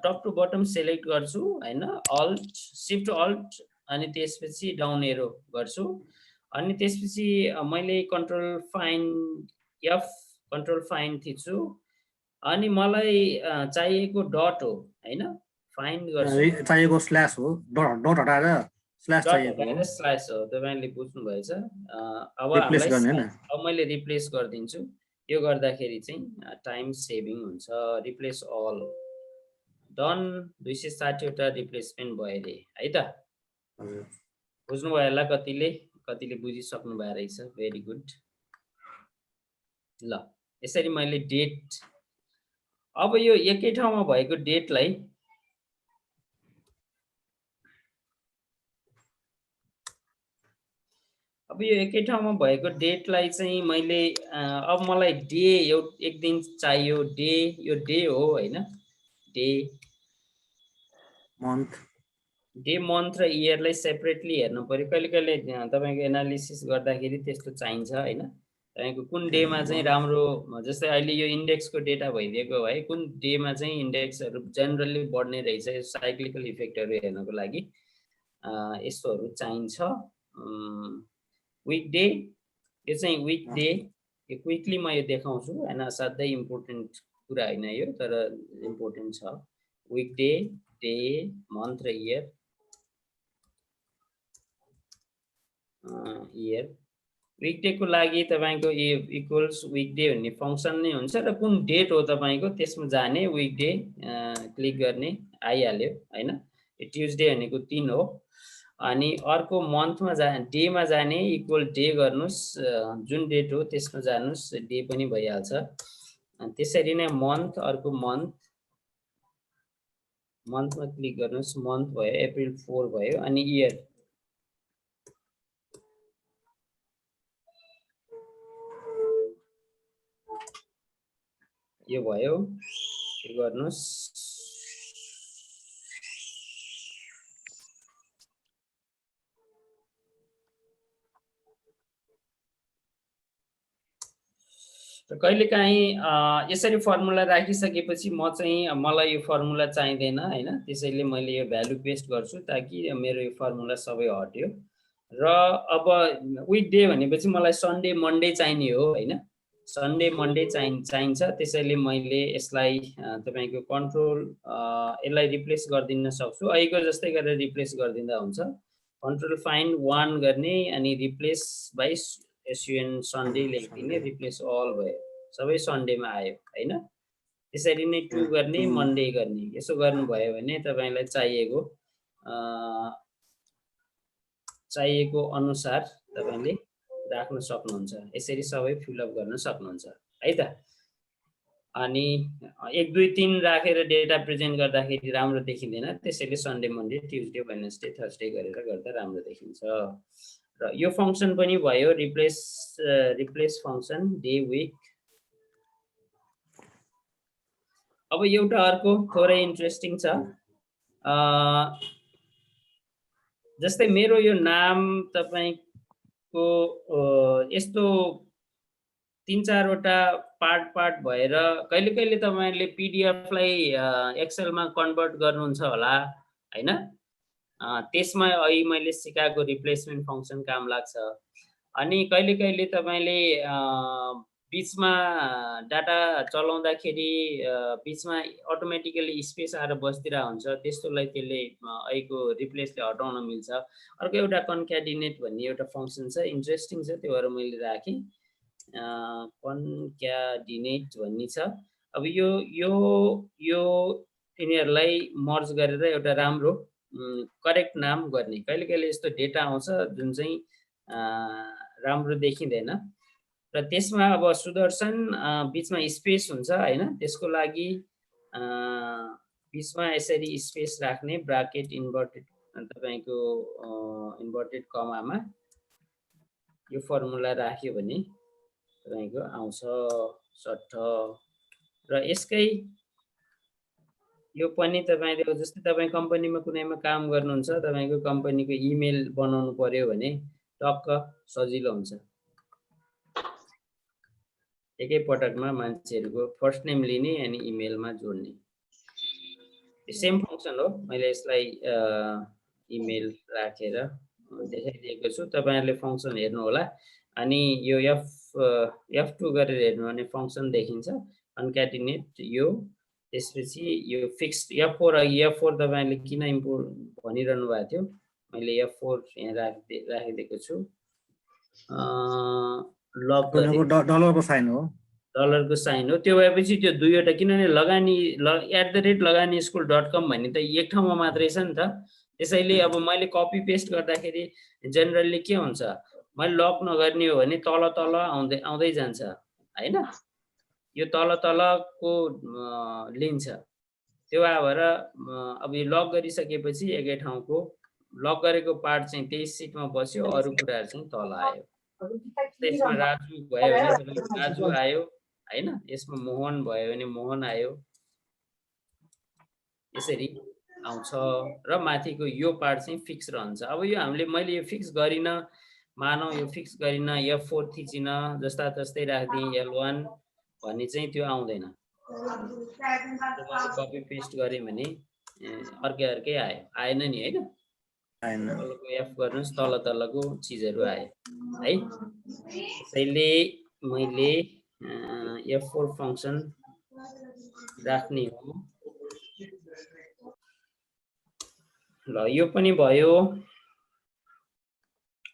टप टु बटम सिलेक्ट गर्छु हैन अल्ट शिफ्ट अल्ट अनि त्यसपछि डाउन एरो गर्छु अनि त्यसपछि मैले कन्ट्रोल फाइन्ड थिच्छु अनि मलाई चाहिएको डट हो हैन फाइन्ड गर्छु चाहिएको स्ल्याश हो डट हटाएर स्ल्याश चाहिएको स्ल्याश हो तपाईले बुझ्नु भएछ अब रिप्लेस गर्ने हैन अब मैले रिप्लेस गर्दिन्छु यो गर्दाखेरि चाहिँ टाइम सेभिङ हुन्छ रिप्लेस अल डन 260 वटा रिप्लेसमेन्ट भयो रे है त बुझ्नु भयो होला कतिले बुझिसक्नु भएको रहेछ भेरी गुड ल यसरी मैले डेट अब यो एकै ठाउँमा भएको डेटलाई अब यो एकै ठाउँमा भएको डेटलाई चाहिँ मैले अब मलाई डे एक दिन चाहियो डे यो डे हो हैन डे मन्थ र इयरलाई सेपरेटली हेर्नु पर्यो कहिले कहिले तपाईको एनालिसिस गर्दाखेरि त्यस्तो चाहिन्छ हैन तपाईको कुन डेमा चाहिँ राम्रो जस्तै अहिले यो इन्डेक्सको डेटा भइदिएको है कुन डेमा चाहिँ इन्डेक्सहरु जनरली बढ्ने रहेछ यो साइक्लिकल इफेक्टहरु हेर्नको लागि यस्तोहरु चाहिन्छ वीक डे यो चाहिँ वीक डे यो क्विकली म यो देखाउँछु हैन असाध्यै इम्पोर्टेन्ट कुरा हैन यो तर इम्पोर्टेन्ट छ वीक डे डे मन्थ र इयर वीकडे को लागि तपाईको इक्वल्स वीकडे भन्ने फंक्सन नै हुन्छ र कुन डेट हो तपाईको त्यसमा जाने वीकडे क्लिक गर्ने आइहाल्यो हैन ट्युजडे भनेको 3 हो अनि अर्को मन्थमा डेमा जाने इक्वल डे गर्नुस् जुन डेट हो त्यसमा जानुस् डे पनि भइहाल्छ त्यसरी नै मन्थ अर्को मन्थमा क्लिक गर्नुस् मन्थ भयो अप्रिल 4 भयो अनि इयर यो भयो के गर्नुस् र कहिलेकाहीँ यसरी फर्मुला राखिसकेपछि म चाहिँ मलाई यो फर्मुला चाहिँदैन हैन त्यसैले मैले यो भ्यालु पेस्ट गर्छु ताकि मेरो यो फर्मुला सबै हट्यो र अब वीक डे भनेपछि मलाई सन्डे मन्डे चाहिने हो हैन सन्डे मन्डे चाहिन्छ, त्यसैले मैले यसलाई तपाईको कन्ट्रोल यसलाई रिप्लेस गरिदिन सक्छु। अहिलेको जस्तै गरेर रिप्लेस गरिदिँदा हुन्छ। कन्ट्रोल फाइन्ड 1 गर्ने अनि रिप्लेस बाइ SUN सन्डे लेखिदिने, रिप्लेस अल भयो, सबै सन्डेमा आयो हैन। त्यसरी नै 2 गर्ने, मन्डे गर्ने। यसो गर्नुभयो भने तपाईलाई चाहिएको अनुसार तपाईले राख्न सक्नुहुन्छ। यसरी सबै फिलअप गर्न सक्नुहुन्छ है त। अनि 1 2 3 राखेर डेटा प्रेजेन्ट गर्दाखेरि राम्रो देखिँदैन, त्यसैले Sunday Monday Tuesday Wednesday Thursday गरेर गर्दा राम्रो देखिन्छ। र यो फंक्सन पनि भयो रिप्लेस फंक्सन डे विक। अब एउटा अर्को थोरै इन्ट्रेस्टिङ छ। जस्तै मेरो यो नाम तपाईको यस्तो 3-4 वटा पार्ट भएर कहिले तपाईहरुले पीडीएफ लाई एक्सेल मा कन्भर्ट गर्नुहुन्छ होला हैन। त्यसमा अहिले मैले सिकाएको रिप्लेसमेन्ट फंक्सन काम लाग्छ। अनि कहिले तपाईले बीचमा डाटा चलाउँदाखेरि बीचमा अटोमेटिकली स्पेस आएर बस्दिरा हुन्छ, त्यस्तोलाई त्यसले अहिलेको रिप्लेसले हटाउन मिल्छ। अर्को एउटा कन्क्याटिनेट भन्ने एउटा फंक्सन छ, इन्ट्रेस्टिङ छ, त्यो भएर मैले राखे। कन्क्याटिनेट भन्ने छ। अब यो तिनीहरुलाई मर्ज गरेर एउटा राम्रो करेक्ट नाम गर्ने। कहिले यस्तो डेटा आउँछ जुन चाहिँ राम्रो देखिँदैन र त्यसमा अब सुदर्शन बीचमा स्पेस हुन्छ हैन, त्यसको लागि बीचमा यसरी स्पेस राख्ने, ब्राकेट इन्भर्टेड तपाईको इन्भर्टेड कमामा यो फर्मुला राख्यो भने तपाईको आउँछ सट्ट। र यसकै यो पनि तपाईले जस्तै तपाई कम्पनीमा कुनैमा काम गर्नुहुन्छ, तपाईको कम्पनीको इमेल बनाउनु पर्यो भने टक्क सजिलो हुन्छ। एकै पटकमा मान्छेहरुको फर्स्ट नेम लिने अनि इमेलमा जोड्ने। सेम फंक्सन हो, मैले यसलाई इमेल राखेर देखाइदिएको छु। तपाईहरुले फंक्सन हेर्नु होला। अनि यो F2 गरेर हेर्नु भने फंक्सन देखिन्छ कन्क्याटिनेट यो। त्यसपछि यो फिक्स्ड F4 तपाईहरुले किन इम्पोर्ट भनिरहनु भएको थियो, मैले F4 यहाँ राखिदिएको छु। लग डलरको साइन हो, डलरको साइन हो। त्यो भएपछि त्यो दुईवटा, किनभने लगानी@लगानीस्कुल.com भन्ने त एक ठाउँमा मात्रै छ नि त। त्यसैले अब मैले कपी पेस्ट गर्दाखेरि जनरली के हुन्छ, मैले लक नगर्ने हो भने तल आउँदै जान्छ हैन। यो तलको लिन्छ। त्यो भएर अब यो लक गरिसकेपछि एकै ठाउँको लक गरेको पार्ट चाहिँ त्यही सिटमा बस्यो, अरु कुराहरु चाहिँ तल आयो। त्यसमा राजु भयो भने राजु आयो हैन, यसमा मोहन भयो भने मोहन आयो, यसरी आउँछ। र माथिको यो पार्ट चाहिँ फिक्स रहन्छ। अब यो मैले यो फिक्स गरिन, मानौ यो फिक्स गरिन, F4 थिचिन, जस्ता तस्तै राख्दिए L1 भन्ने चाहिँ त्यो आउँदैन। कपी पेस्ट गरे भने अर्कै आएन नि हैन। तलको F गर्नुस्, तलको चीजहरु आए है। त्यसैले मैले F4 फंक्सन राख्ने हो। ल यो पनि भयो।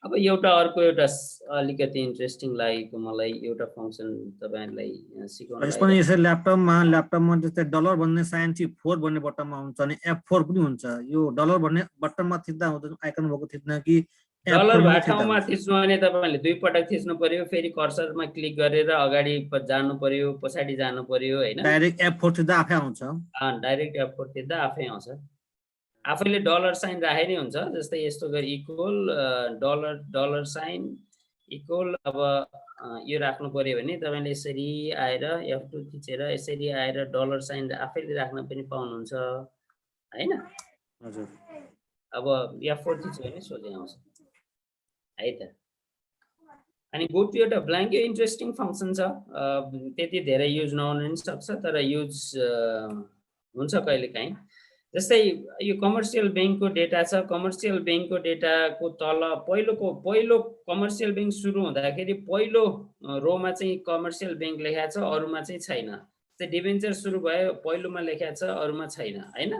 अब अर्को एउटा अलिकति इन्ट्रेस्टिङ लागेको मलाई एउटा फंक्सन तपाईहरुलाई सिकाउन। यसमा यसै ल्यापटपमा जस्तै डलर भन्ने साइन चाहिँ 4 भन्ने बटनमा हुन्छ अनि F4 पनि हुन्छ। यो डलर भन्ने बटनमा थिच्दा हुन्छ, आइकन भएको थिच्न कि डलर भएको ठाउँमा थिच्नु भने तपाईहरुले दुई पटक थिच्नु पर्यो, फेरि कर्सरमा क्लिक गरेर अगाडि जानु पर्यो, पछाडी जानु पर्यो हैन। डाइरेक्ट F4 थिच्दा आफै आउँछ। डाइरेक्ट F4 थिच्दा आफै आउँछ। आफैले डलर साइन राखे नै हुन्छ। जस्तै यस्तो गरी इक्वल डलर साइन इक्वल। अब यो राख्नु पर्यो भने तपाईले यसरी आएर F2 थिचेर यसरी आएर डलर साइन आफैले राख्न पनि पाउनुहुन्छ हैन। हजुर। अब F4 थिच्यो भने सोझै आउँछ है त। अनि गो टु एउटा ब्ल्याङ्क इन्ट्रेस्टिङ फंक्सन छ। त्यति धेरै युज नहुन पनि सक्छ, तर युज हुन्छ कहिलेकाहीँ। जस्तै यो कमर्सियल ब्याङ्कको डेटा छ, कमर्सियल ब्याङ्कको डेटाको तल पहिलो कमर्सियल ब्याङ्क सुरु हुँदाखेरि पहिलो रोमा चाहिँ कमर्सियल ब्याङ्क लेखेको छ, अरूमा चाहिँ छैन। जस्तै डिबेन्चर सुरु भयो, पहिलोमा लेखेको छ, अरूमा छैन, हैन?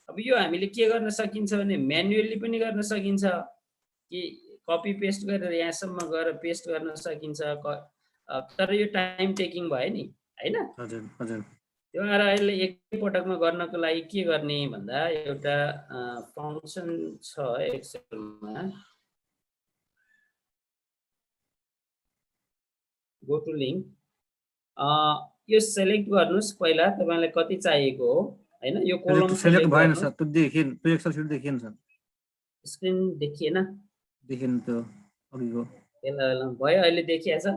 अब यो हामीले के गर्न सकिन्छ भने म्यानुअली पनि गर्न सकिन्छ कि कपी पेस्ट गरेर यहाँसम्म गएर पेस्ट गर्न सकिन्छ, तर यो टाइम टेकिङ भयो नि, हैन? हजुर हजुर त्यो भएर अहिले एकैपटकमा गर्नको लागि के गर्ने भन्दा एउटा फङ्सन छ एक्सेलमा, गो टु लिङ्क। यो सेलेक्ट गर्नुस् पहिला तपाईलाई कति चाहिएको हो, हैन? यो कोलम सेलेक्ट भएन सर, त्यो देखिन, त्यो एक्सेल सिट देखिएन सर, स्क्रिन देखिएन, देखिन त्यो अघिको भयो, अहिले देखिया छ,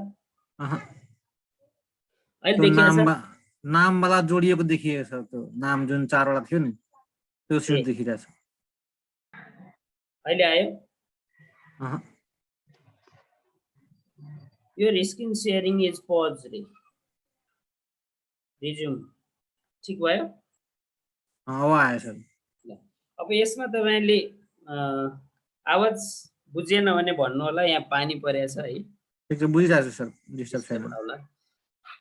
अहिले त्यो देखिया छ, नामवाला जोडिएको देखिएको छ, त्यो नाम जुन 4 वटा थियो नि त्यो सिट देखिरहेछ, अहिले आयो। यो स्क्रिन शेयरिङ इज पज रे, रिज्युम ठीक भयो, अब आयो सर। अब यसमा तपाईले आवाज बुझेन भने भन्नु होला, यहाँ पानी परेछ है, ठिक छ बुझिरहेछु सर, डिस्टर्ब छैन।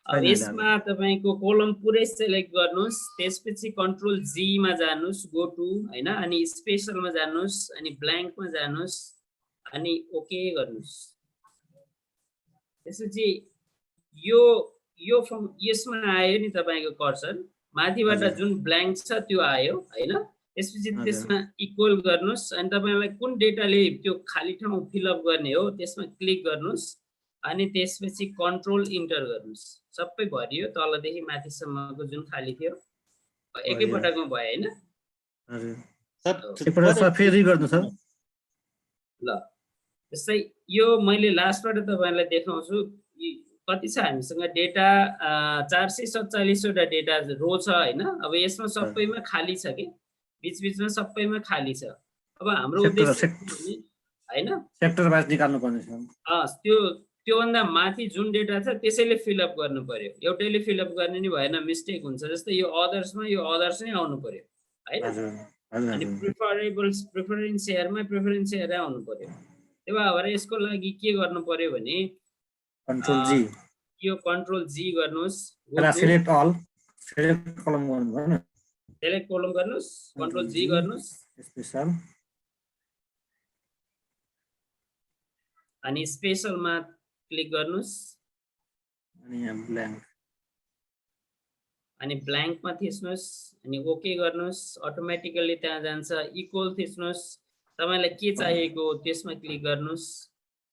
अब यसमा तपाईको कोलम पुरै सेलेक्ट गर्नुस्, त्यसपछि कन्ट्रोल जी मा जानुस्, गो टु, हैन? अनि स्पेशलमा जानुस्, अनि ब्ल्याङ्कमा जानुस्, अनि ओके गर्नुस्। त्यसपछि यो फर्म यसमा आयो नि तपाईको कर्सर, माथिबाट जुन ब्ल्याङ्क छ त्यो आयो, हैन? त्यसपछि त्यसमा इक्वल गर्नुस्, अनि तपाईलाई कुन डेटाले त्यो खाली ठाउँ फिलअप गर्ने हो त्यसमा क्लिक गर्नुस्, अनि त्यसपछि कन्ट्रोल इन्टर गर्नुस्, सबै भरियो तलदेखि माथिसम्मको जुन खाली थियो एकैपटकमा भयो, हैन? हजुर एकपटक सर फेरि गर्नु सर। ल जस्तै यो मैले लास्टबाट तपाईलाई देखाउँछु, कति छ हामीसँग डेटा 447 वटा डेटा रो छ, हैन? अब यसमा सबैमा खाली छ के, बीचबीचमा सबैमा खाली छ। अब हाम्रो उद्देश्य हैन सेक्टर वाइज निकाल्नु पर्ने छ, त्योभन्दा माथि जुन डेटा छ त्यसैले फिलअप गर्नु पर्यो, एउटैले फिलअप गर्ने नि भएन, मिस्टेक हुन्छ। जस्तै यो अदर्समा यो अदर्स नै आउनु पर्यो, हैन? अनि प्रिफरेन्स शेयरमा प्रिफरेन्स शेयर आउनु पर्यो। त्यो भएर यसको लागि के गर्नु पर्यो भने कन्ट्रोल जी, यो कन्ट्रोल जी गर्नुस्, सेलेक्ट अल, सेलेक्ट कलम गर्नु भएन, सेलेक्ट कलम गर्नुस्, कन्ट्रोल जी गर्नुस्, स्पेशल, अनि स्पेशलमा क्लिक गर्नुस्, अनि यहाँ ब्ल्याङ्क, अनि ब्ल्याङ्कमा थिच्नुस्, अनि ओके गर्नुस्, अटोमेटिकली त्यहाँ जान्छ। इक्वल थिच्नुस्, तपाईलाई के चाहिएको त्यसमा क्लिक गर्नुस्,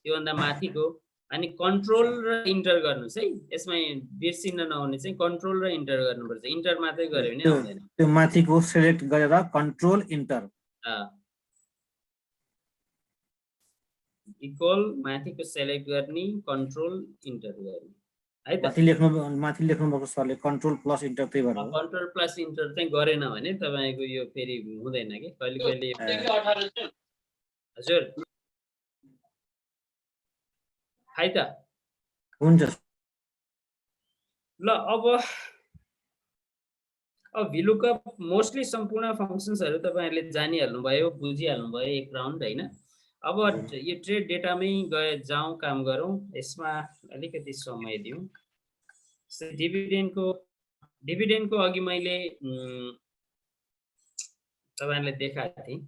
त्योभन्दा माथिको, अनि कन्ट्रोल र इन्टर गर्नुस् है। यसमा बिर्सिन नहुने चाहिँ कन्ट्रोल र इन्टर गर्नुपर्छ, इन्टर मात्रै गर्यो भने आउँदैन। त्यो माथिको सिलेक्ट गरेर कन्ट्रोल इन्टर, इक्वल माथिको सेलेक्ट गर्ने, कन्ट्रोल इन्टर गर्ने है त। माथि लेख्नु भएको सरले कन्ट्रोल प्लस इन्टर त्यही भएर कन्ट्रोल प्लस इन्टर चाहिँ गरेन भने तपाईको यो फेरि हुँदैन के, कहिले कहिले। हजुर है त, हुन्छ। ल अब VLOOKUP मोस्टली सम्पूर्ण फङ्सन्सहरु तपाईहरुले जानिहाल्नु भयो, बुझिहाल्नु भयो एक राउन्ड, हैन? अब यो ट्रेड डेटामै गए जाउँ, काम गरौँ। यसमा अलिकति समय दिउँ। डिभिडेन्डको अघि मैले तपाईहरुलाई देखाएको थिएँ।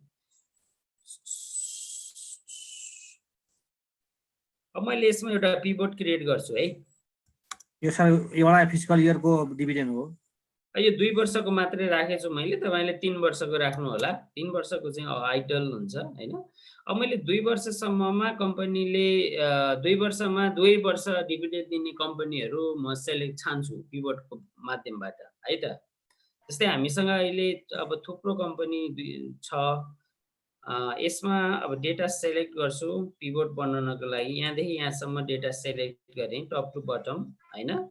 अब मैले यसमा एउटा पिभट क्रिएट गर्छु है। यो एउटा फिस्कल इयरको डिभिडेन्ड हो। यो 2 वर्षको मात्रै राखेछु मैले, तपाईले 3 वर्षको राख्नु होला। 3 वर्षको चाहिँ आइडल हुन्छ, हैन? अब मैले 2 वर्षसम्ममा कम्पनीले 2 वर्षमा 2 वर्ष डिभिडेन्ड दिने कम्पनीहरु म सेलेक्ट छान्छु पिभटको माध्यमबाट, है त? जस्तै हामीसँग अहिले अब थुप्रो कम्पनी छ। यसमा अब डेटा सेलेक्ट गर्छु पिभट बनाउनको लागि। यहाँदेखि यहाँसम्म डेटा सेलेक्ट गरे टप टु बटम, हैन?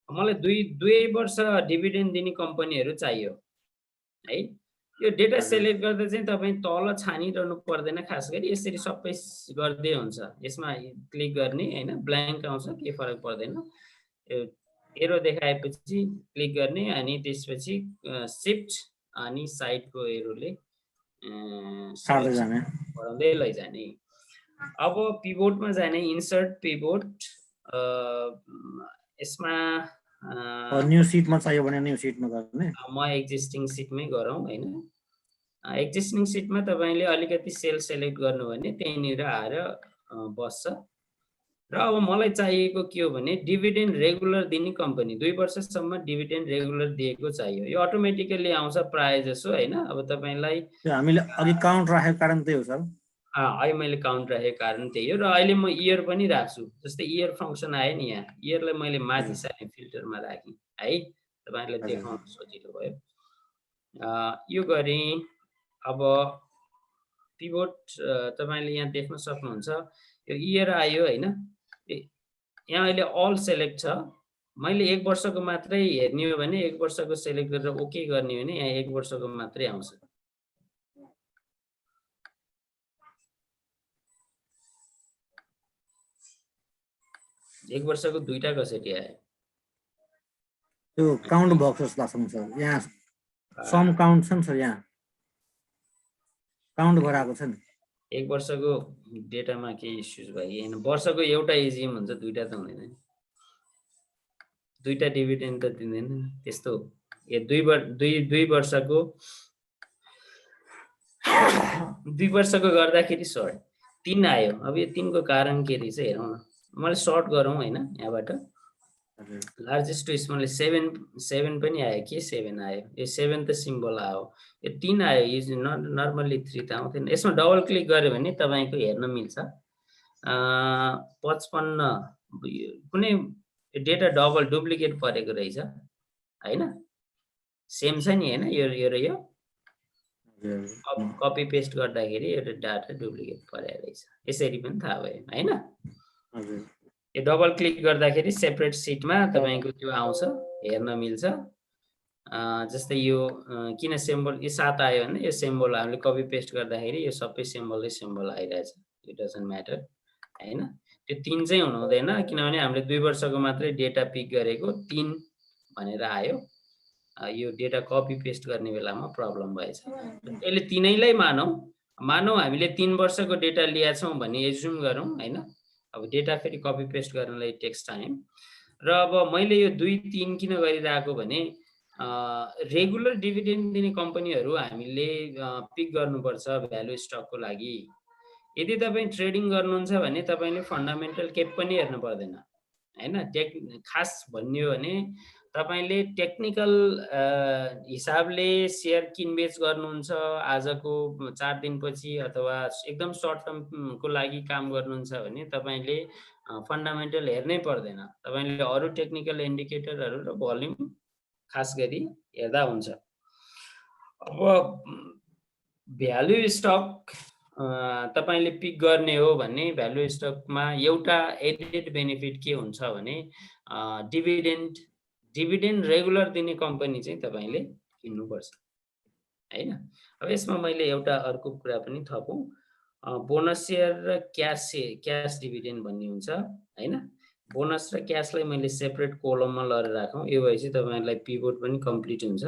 मलाई 2 वर्ष डिभिडेन्ड दिने कम्पनीहरु चाहियो है। यो डेटा सेलेक्ट गर्दा चाहिँ तपाई तल छानिरहनु पर्दैन, खास गरी यसरी सबै गर्दै हुन्छ। यसमा क्लिक गर्ने, हैन? ब्ल्याङ्क आउँछ, के फरक पर्दैन। एरो देखाएपछि क्लिक गर्ने, अनि त्यसपछि शिफ्ट अनि साइडको एरोले सार्दै जाने बढाउँदै लैजाने। अब पिभोटमा जाने, इन्सर्ट पिभोट। यसमा न्यू सिटमा चाहियो भने न्यू सिटमा गर्ने। म एक्जिस्टिङ सिटमै गरौँ हैन। एक्जिस्टिङ सिटमा तपाईले अलिकति सेल सेलेक्ट गर्नु भने त्यहीँनिर आएर बस्छ। र अब मलाई चाहिएको के हो भने डिभिडेन्ड रेगुलर दिने कम्पनी 2 वर्षसम्म डिभिडेन्ड रेगुलर दिएको चाहियो। यो अटोमेटिकली आउँछ प्राय जसो हैन। अब तपाईलाई हामीले अघि काउन्ट राखेको कारण त्यही हो सर। अहिले मैले काउन्ट राखेको कारण त्यही हो। र अहिले म इयर पनि राख्छु। जस्तै इयर फंक्सन आयो नि यहाँ, इयरलाई मैले माथि सार्ने फिल्टरमा राखेँ है, तपाईहरुलाई देखाउन सजिलो भयो। यो गरे। अब पिभोट तपाईले यहाँ देख्न सक्नुहुन्छ, यो इयर आयो हैन। यहाँ अहिले अल सेलेक्ट छ। मैले 1 वर्षको मात्रै हेर्ने हो भने 1 वर्षको सेलेक्ट गरेर ओके गर्ने हो भने यहाँ 1 वर्षको मात्रै आउँछ। एक वर्षको दुईटा कसरी आयो? त्यो काउन्ट बक्स जस्तो लाग्छ सर। यहाँ सम काउन्ट छ नि सर, यहाँ काउन्ट गराएको छ नि। 1 वर्षको डेटामा के इस्युज भयो? हैन, वर्षको एउटा एजिएम हुन्छ, दुईटा त हुँदैन। दुईटा डिभिडेन्ड त दिँदैन त्यस्तो। यो 2 वर्षको 2 वर्षको गर्दाखेरि सर्ट 3 आयो। अब यो 3 को कारण के रहेछ हेरौँ न। मैले सर्ट गरौँ हैन, यहाँबाट लार्जेस्ट टु स्मल 7 पनि आयो कि 7 आयो। यो 7 त सिम्बल आयो। यो 3 आयो। यो नर्मली 3 त आउँदैन। यसमा डबल क्लिक गर्यो भने तपाईको हेर्न मिल्छ 55 कुनै डेटा डबल डुप्लिकेट परेको रहेछ हैन। सेम छ नि हैन, यो र यो कपी पेस्ट गर्दाखेरि यो डाटा डुप्लिकेट परेको रहेछ। यसरी पनि थाहा भयो हैन। यो डबल क्लिक गर्दाखेरि सेपरेट सिटमा तपाईको त्यो आउँछ, हेर्न मिल्छ। जस्तै यो किन सिम्बल यो 7 आयो भने यो सिम्बल हामीले कपी पेस्ट गर्दाखेरि यो सबै सिम्बलै सिम्बल आइरहेछ। इट डजन्ट म्याटर हैन। त्यो 3 चाहिँ हुनु हुँदैन, किनभने हामीले 2 वर्षको मात्रै डेटा पिक गरेको 3 भनेर आयो। यो डेटा कपी पेस्ट गर्ने बेलामा प्रब्लम भएछ। यसले 3ैलाई मानौ हामीले 3 वर्षको डेटा लिएछौँ भने एज्युम गरौँ हैन। अब डेटा फेरि कपी पेस्ट गर्नलाई टेक्स टाइम। र अब मैले यो 2 3 किन गरिरहेको भने रेगुलर डिभिडेन्ड दिने कम्पनीहरू हामीले पिक गर्नुपर्छ भ्यालु स्टकको लागि। यदि तपाईं ट्रेडिङ गर्नुहुन्छ भने तपाईले फन्डामेन्टल केप पनि हेर्नु पर्दैन हैन। खास भन्ने हो भने तपाईले टेक्निकल हिसाबले शेयर किनबेच गर्नुहुन्छ आजको 4 दिनपछि अथवा एकदम सर्ट टर्मको लागि काम गर्नुहुन्छ भने तपाईले फन्डामेन्टल हेर्नै पर्दैन। तपाईले अरु टेक्निकल इन्डिकेटरहरु र भोल्युम खास गरी हेर्दा हुन्छ। अब भ्यालु स्टक तपाईले पिक गर्ने हो भने भ्यालु स्टकमा एउटा एडेड बेनिफिट के हुन्छ भने डिभिडेन्ड रेगुलर दिने कम्पनी चाहिँ तपाईले किन्नुपर्छ हैन। अब यसमा मैले एउटा अर्को कुरा पनि थपौं, बोनस शेयर र क्याश डिभिडेन्ड भन्ने हुन्छ हैन। बोनस र क्याशलाई मैले सेपरेट कोलममा लएर राखौं। यो भएपछि तपाईहरुलाई पिभोट पनि कम्प्लिट हुन्छ।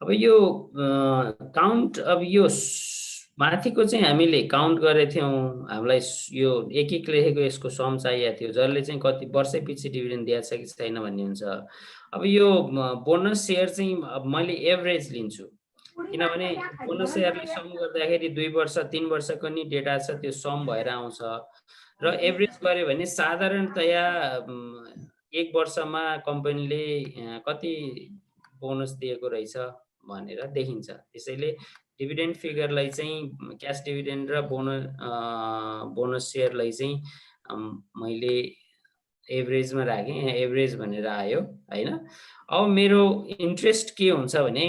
अब यो काउन्ट, अब यो माथिको चाहिँ हामीले काउन्ट गरेथ्यौं, हामीलाई यो एक एक लेखेको यसको सम चाहिएको थियो, जसले चाहिँ कति वर्षपछि डिभिडेन्ड दिएको छ कि छैन भन्ने हुन्छ। अब यो बोनस शेयर चाहिँ अब मैले एभरेज लिन्छु, किनभने बोनस शेयरले सम गर्दाखेरि 2 वर्ष 3 वर्षको नि डेटा छ, त्यो सम भएर आउँछ। र एभरेज गर्यो भने साधारणतया 1 वर्षमा कम्पनीले कति बोनस दिएको रहेछ भनेर देखिन्छ। त्यसैले डिभिडेन्ड फिगरलाई चाहिँ क्याश डिभिडेन्ड र बोनस शेयरलाई चाहिँ मैले एभरेजमा राखेँ। यहाँ एभरेज भनेर आयो हैन। अब मेरो इन्ट्रेस्ट के हुन्छ भने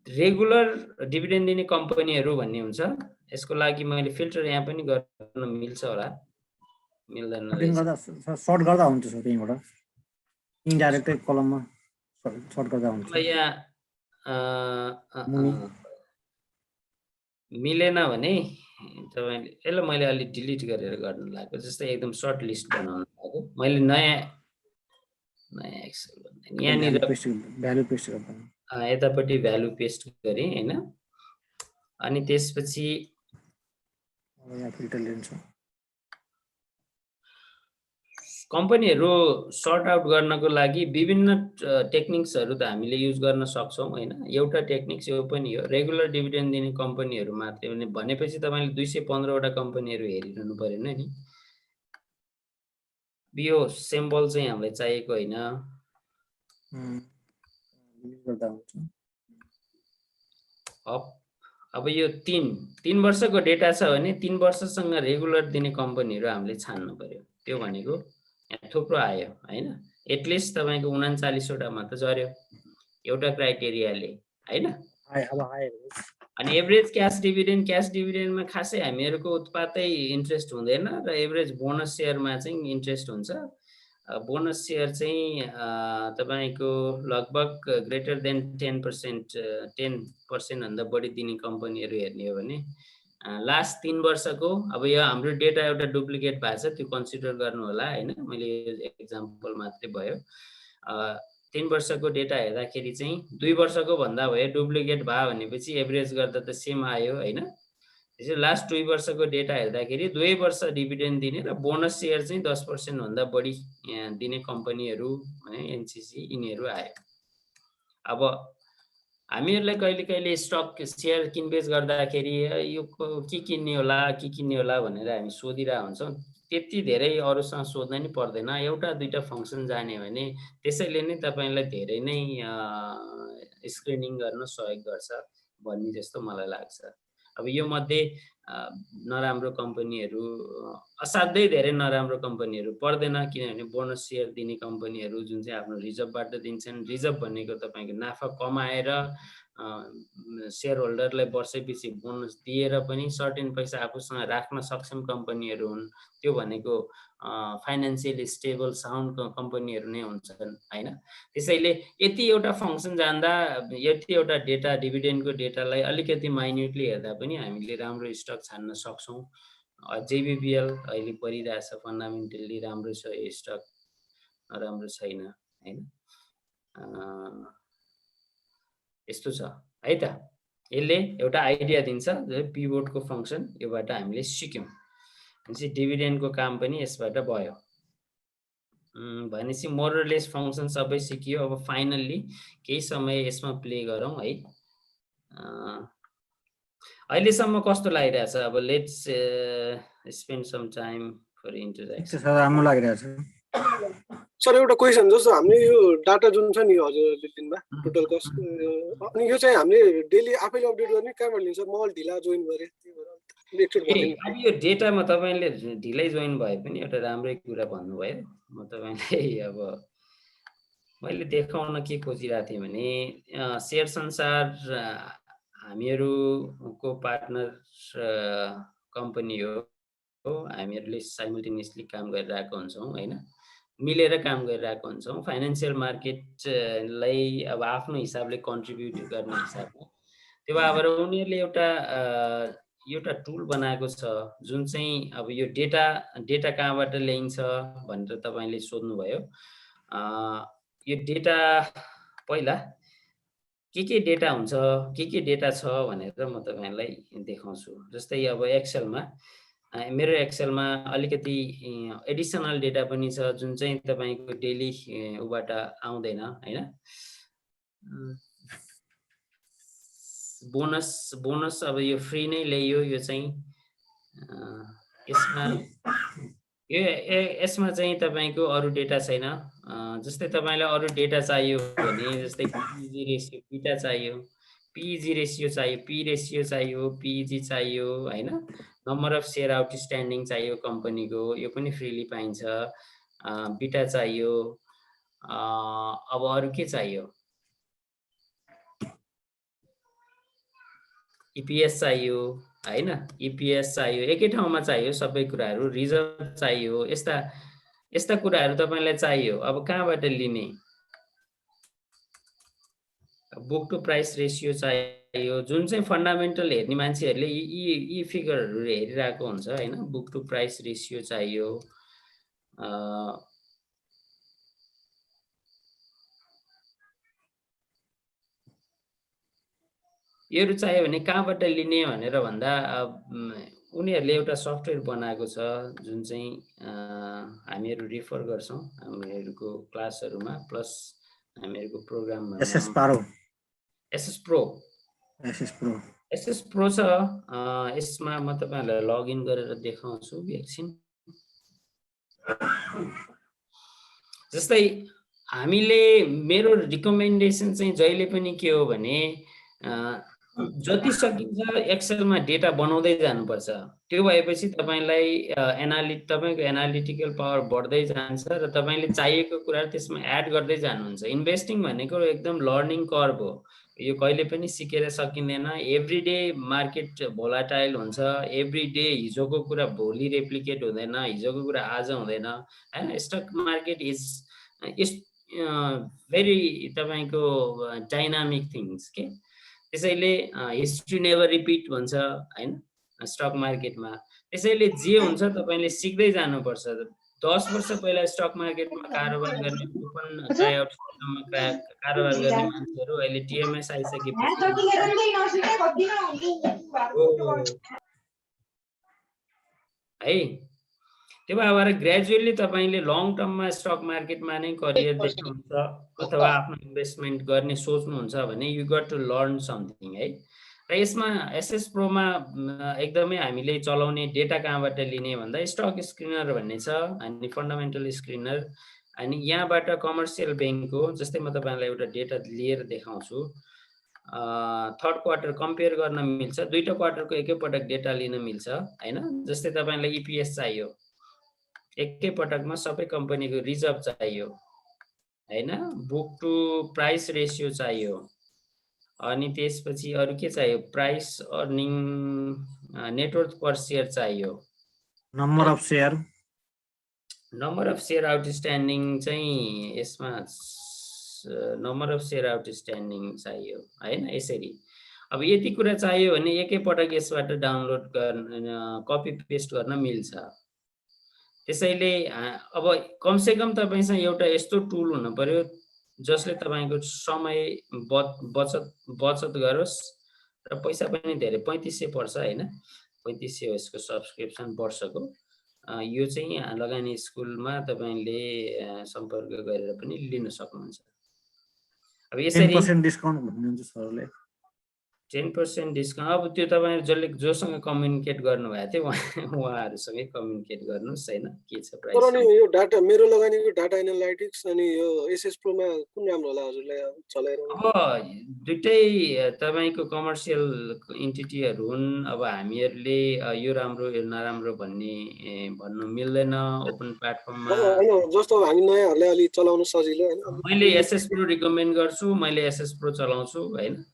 रेगुलर डिभिडेन्ड दिने कम्पनीहरू भन्ने हुन्छ। यसको लागि मैले फिल्टर यहाँ पनि गर्न मिल्छ होला, मिल्दैन रहेछ। सर्ट गर्दा हुन्छ सर, त्यहीबाट इन्डाइरेक्टै कलममा सर्ट गर्दा हुन्छ। यहाँ मिलेन भने तपाईले यसलाई मैले अलि डिलिट गरेर गर्न लाग्यो जस्तै एकदम सर्ट लिस्ट बनाउन लाग्यो मैले नयाँ एक्सेल भन्दा यहाँनिर भ्यालु पेस्ट गर्दा यतापट्टि भ्यालु पेस्ट गरेँ हैन अनि त्यसपछि यहाँ फिल्टर लिन्छु कम्पनीहरु सर्ट आउट गर्नको लागि विभिन्न टेक्निक्सहरु त हामीले युज गर्न सक्छौं हैन एउटा टेक्निक्स यो पनि हो रेगुलर डिभिडेन्ड दिने कम्पनीहरु मात्रै भनेपछि तपाईले 215 वटा कम्पनीहरु हेरिरहनु पर्दैन नि यो सिम्बल चाहिँ हामीलाई चाहिएको हैन अब यो 3 वर्षको डेटा छ भने 3 वर्षसँग रेगुलर दिने कम्पनीहरु हामीले छान्नु पर्यो त्यो भनेको यहाँ थुप्रो आयो हैन एटलिस्ट तपाईको 39 वटा मात्र जर्यो एउटा क्राइटेरियाले हैन अनि एभरेज क्याश डिभिडेन्डमा खासै हामीहरुको उत्पादै इन्ट्रेस्ट हुँदैन र एभरेज बोनस शेयरमा चाहिँ इन्ट्रेस्ट हुन्छ बोनस शेयर चाहिँ तपाईको लगभग ग्रेटर देन 10% भन्दा बढी दिने कम्पनीहरु हेर्ने हो भने लास्ट 3 वर्षको अब यो हाम्रो डेटा एउटा डुप्लिकेट भएको छ त्यो कन्सिडर गर्नु होला हैन मैले एक्जाम्पल मात्रै भयो 3 वर्षको डेटा हेर्दाखेरि चाहिँ 2 वर्षको भन्दा भयो डुप्लिकेट भयो भनेपछि एभरेज गर्दा त सेम आयो हैन त्यसै लास्ट 2 वर्षको डेटा हेर्दाखेरि 2 वर्ष डिभिडेन्ड दिने र बोनस शेयर चाहिँ 10% भन्दा बढी दिने कम्पनीहरु हैन एनसीसी यिनीहरु आयो अब हामीहरुलाई कहिले स्टक शेयर किनबेच गर्दाखेरि यो के किन्ने होला भनेर हामी सोधिरा हुन्छौं त्यति धेरै अरूसँग सोध्न नि पर्दैन एउटा दुईटा फंक्सन जाने भने त्यसैले नै तपाईलाई धेरै नै स्क्रिनिङ गर्न सहयोग गर्छ भन्ने जस्तो मलाई लाग्छ अब यो मध्ये नराम्रो कम्पनीहरु असाध्यै धेरै नराम्रो कम्पनीहरु पर्दैन किनभने बोनस शेयर दिने कम्पनीहरु जुन चाहिँ आफ्नो रिजर्भबाट दिन्छन् रिजर्भ भनेको तपाईको नाफा कमाएर शेयर होल्डरलाई वर्षैपछि बोनस दिएर पनि सर्टेन पैसा आफूसँग राख्न सक्षम कम्पनीहरु हुन् त्यो भनेको फाइनान्शियली स्टेबल साउन्ड कम्पनीहरु नै हुन्छन् हैन त्यसैले यति एउटा फंक्सन जान्दा यति एउटा डेटा डिभिडेन्डको डेटालाई अलिकति माइन्युटली हेर्दा पनि हामीले राम्रो स्टक छान्न सक्छौं जेबीबीएल अहिले परिरहेछ फन्डामेन्टली राम्रो छ यो स्टक नराम्रो छैन हैन यस्तो छ है त यसले एउटा आइडिया दिन्छ पिभोटको फंक्सन योबाट हामीले सिक्यौं भनेपछि डिभिडेन्डको काम पनि यसबाट भयो भनेपछि मोरलेस फंक्सन सबै सिकियो अब फाइनल्ली केही समय यसमा प्ले गरौँ है अहिलेसम्म कस्तो लागिरहेछ अब let's spend some time for interaction राम्रो लागिरहेछ सर एउटा क्वेशन जस्तो हामीले यो डाटा जुन छ नि हजुरले दिनमा टोटल कस्ट अनि यो चाहिँ हामीले डेली आफैले अपडेट गर्ने कहाँबाट लिन्छ म ढिला जोइन गरे अब यो डेटामा तपाईले ढिलै जोइन भए पनि एउटा राम्रै कुरा भन्नुभयो म तपाईलाई अब मैले देखाउन के खोजिरहेको थिएँ भने शेयर संसार हामीहरुको पार्टनर कम्पनी हो हामीहरुले साइमल्टेनियसली काम गरिरहेको हुन्छौं हैन मिलेर काम गरिरहेको हुन्छौं फाइनान्शियल मार्केटलाई अब आफ्नो हिसाबले कन्ट्रिब्युट गर्ने हिसाबले त्यो भएर उनीहरुले एउटा टुल बनाएको छ जुन चाहिँ अब यो डेटा कहाँबाट ल्याइन्छ भनेर तपाईले सोध्नु भयो यो डेटा पहिला के डेटा हुन्छ के डेटा छ भनेर म तपाईलाई देखाउँछु जस्तै अब एक्सेलमा मेरो एक्सेलमा अलिकति एडिसनल डेटा पनि छ जुन चाहिँ तपाईको डेली उबाट आउँदैन हैन बोनस अब यो फ्री नै ल्यायो यो चाहिँ यसमा चाहिँ तपाईको अरु डेटा छैन जस्तै तपाईलाई अरु डेटा चाहियो भने जस्तै पीजी रेशियो बीटा चाहियो पीजी रेशियो चाहियो पी रेशियो चाहियो पीजी चाहियो हैन नम्बर अफ शेयर आउटस्ट्यान्डिङ चाहियो कम्पनीको यो पनि फ्रीली पाइन्छ बीटा चाहियो अब अरु के चाहियो ईपीएस चाहियो हैन ईपीएस चाहियो एकै ठाउँमा चाहियो सबै कुराहरु रिजर्भ चाहियो यस्ता कुराहरु तपाईलाई चाहियो अब कहाँबाट लिने बुक टु प्राइस रेशियो चाहियो हैन अब बुक टु प्राइस रेशियो चाहियो अब कहाँबाट लिने अब यसलाई चाहिँ तपाईले अब एक्सेलमा हाल्नु पर्यो हैन चाहियो, जुन चाहिँ फन्डामेन्टल हेर्ने मान्छेहरूले यी फिगरहरू हेरिरहेको हुन्छ होइन। बुक टु प्राइस रेसियो चाहियो, योहरू चाहियो भने कहाँबाट लिने भनेर भन्दा उनीहरूले एउटा सफ्टवेयर बनाएको छ जुन चाहिँ हामीहरू रिफर गर्छौँ हामीहरूको क्लासहरूमा, प्लस हामीहरूको प्रोग्राममा। एसएस प्रो छ। यसमा म तपाईँहरूलाई लगइन गरेर देखाउँछु एकछिन। जस्तै हामीले मेरो रिकमेन्डेसन चाहिँ जहिले पनि के हो भने जति सकिन्छ एक्सेलमा डेटा बनाउँदै जानुपर्छ। त्यो भएपछि तपाईँलाई तपाईँको एनालिटिकल पावर बढ्दै जान्छ र तपाईँले चाहिएको कुरा त्यसमा एड गर्दै जानुहुन्छ। इन्भेस्टिङ भनेको एकदम लर्निङ कर्भ हो, यो कहिले पनि सिकेर सकिँदैन। एभ्री डे मार्केट भोलाटाइल हुन्छ, एभ्री डे हिजोको कुरा भोलि रेप्लिकेट हुँदैन, हिजोको कुरा आज हुँदैन होइन। स्टक मार्केट इज भेरी तपाईँको डाइनामिक थिङ्स के। त्यसैले हिस्ट्री नेभर रिपिट भन्छ होइन स्टक मार्केटमा। त्यसैले जे हुन्छ तपाईँले सिक्दै जानुपर्छ। 10 वर्ष पहिला स्टक मार्केटमा कारोबार गर्ने ओपन ट्राइआउटसम्म कारोबार गर्ने मान्छेहरू अहिले टिएमएस आइसकेपछि है। त्यो भएर ग्रेजुअली तपाईँले लङ टर्ममा स्टक मार्केटमा नै करियर देख्नुहुन्छ अथवा आफ्नो इन्भेस्टमेन्ट गर्ने सोच्नुहुन्छ भने you got to learn something है। र यसमा एसएस प्रोमा एकदमै हामीले चलाउने डेटा कहाँबाट लिने भन्दा स्टक स्क्रिनर भन्ने छ अनि फन्डामेन्टल स्क्रिनर। अनि यहाँबाट कमर्सियल ब्याङ्कको जस्तै म तपाईँलाई एउटा डेटा लिएर देखाउँछु। थर्ड क्वार्टर कम्पेयर गर्न मिल्छ, दुईटा क्वार्टरको एकैपटक डेटा लिन मिल्छ होइन। जस्तै तपाईँलाई इपिएस चाहियो, एकै पटकमा सबै कम्पनीको रिजर्भ चाहियो होइन, बुक टु प्राइस रेसियो चाहियो, अनि त्यसपछि अरू के चाहियो, प्राइस अर्निङ नेटवर्थ पर सेयर चाहियो, नम्बर अफ सेयर आउटस्ट्यान्डिङ चाहिँ यसमा नम्बर अफ सेयर आउटस्ट्यान्डिङ चाहियो होइन। यसरी अब यति कुरा चाहियो भने एकै पटक यसबाट डाउनलोड गर्न कपी पेस्ट गर्न मिल्छ। त्यसैले अब कमसेकम तपाईँसँग एउटा यस्तो टुल हुनु पर्यो जसले तपाईँको समय बचत गरोस् र पैसा पनि धेरै 3500 पर्छ होइन। 3500 हो यसको सब्सक्रिप्सन वर्षको। यो चाहिँ लगानी स्कुलमा तपाईँले सम्पर्क गरेर पनि लिन सक्नुहुन्छ। अब यसरी 10% डिस्काउन्ट भन्नुहुन्छ सरले। 10% डिस्काउन्ट अब त्यो तपाईँहरू जसले जोसँग कम्युनिकेट गर्नुभएको थियो उहाँहरूसँगै कम्युनिकेट गर्नुहोस् होइन के छ प्राइस। तर नि यो डाटा मेरो लगानीको डाटा एनालाइटिक्स अनि यो एसएस प्रोमा कुन राम्रो होला हजुरलाई चलाएर? अब दुइटै तपाईँको कमर्सियल इन्टिटीहरू हुन्। अब हामीहरूले यो राम्रो यो नराम्रो भन्नु मिल्दैन ओपन प्लेटफर्ममा। जस्तो हामी नयाँहरूले अलि चलाउन सजिलो हैन। मैले एसएस प्रो रिकमेन्ड गर्छु, मैले एसएस प्रो चलाउँछु हैन।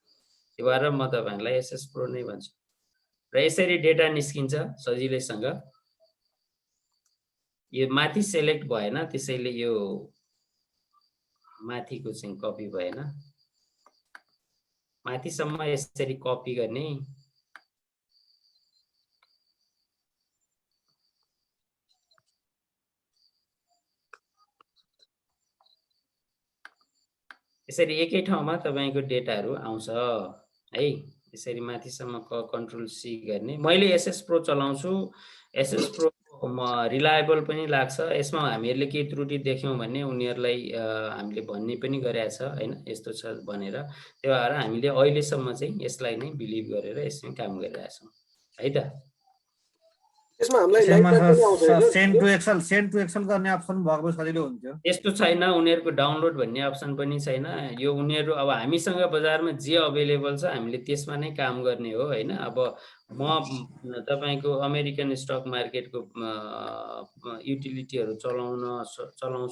त्यो भएर म तपाईहरुलाई एसएस प्रो नै भन्छु। र यसरी डेटा निस्किन्छ सजिलैसँग। यो माथि सेलेक्ट भएन, त्यसैले यो माथिको चाहिँ कपी भएन। माथिसम्म यसरी कपी गर्ने। यसरी एकै ठाउँमा तपाईको डेटाहरु आउँछ है। यसरी माथिसम्म कन्ट्रोल सी गर्ने। मैले एसएस प्रो चलाउँछु। एसएस प्रो रिलायबल पनि लाग्छ। यसमा हामीहरुले के त्रुटि देख्यौं भने उनीहरुलाई हामीले भन्ने पनि गरेका छ हैन, यस्तो छ भनेर। त्यो भएर हामीले अहिलेसम्म चाहिँ यसलाई नै बिलिभ गरेर यसमै काम गरिरहेका छौं है त। यसमा हामीलाई सेन्ड टु एक्सेल गर्ने अप्सन भएको सजिलो हुन्थ्यो। यस्तो छैन, उनीहरुको डाउनलोड भन्ने अप्सन पनि छैन। यो उनीहरु अब हामीसँग बजारमा जे अवेलेबल छ हामीले त्यसमा नै काम गर्ने हो हैन। अब म तपाईको अमेरिकन स्टक मार्केटको युटिलिटीहरु चलाउँछु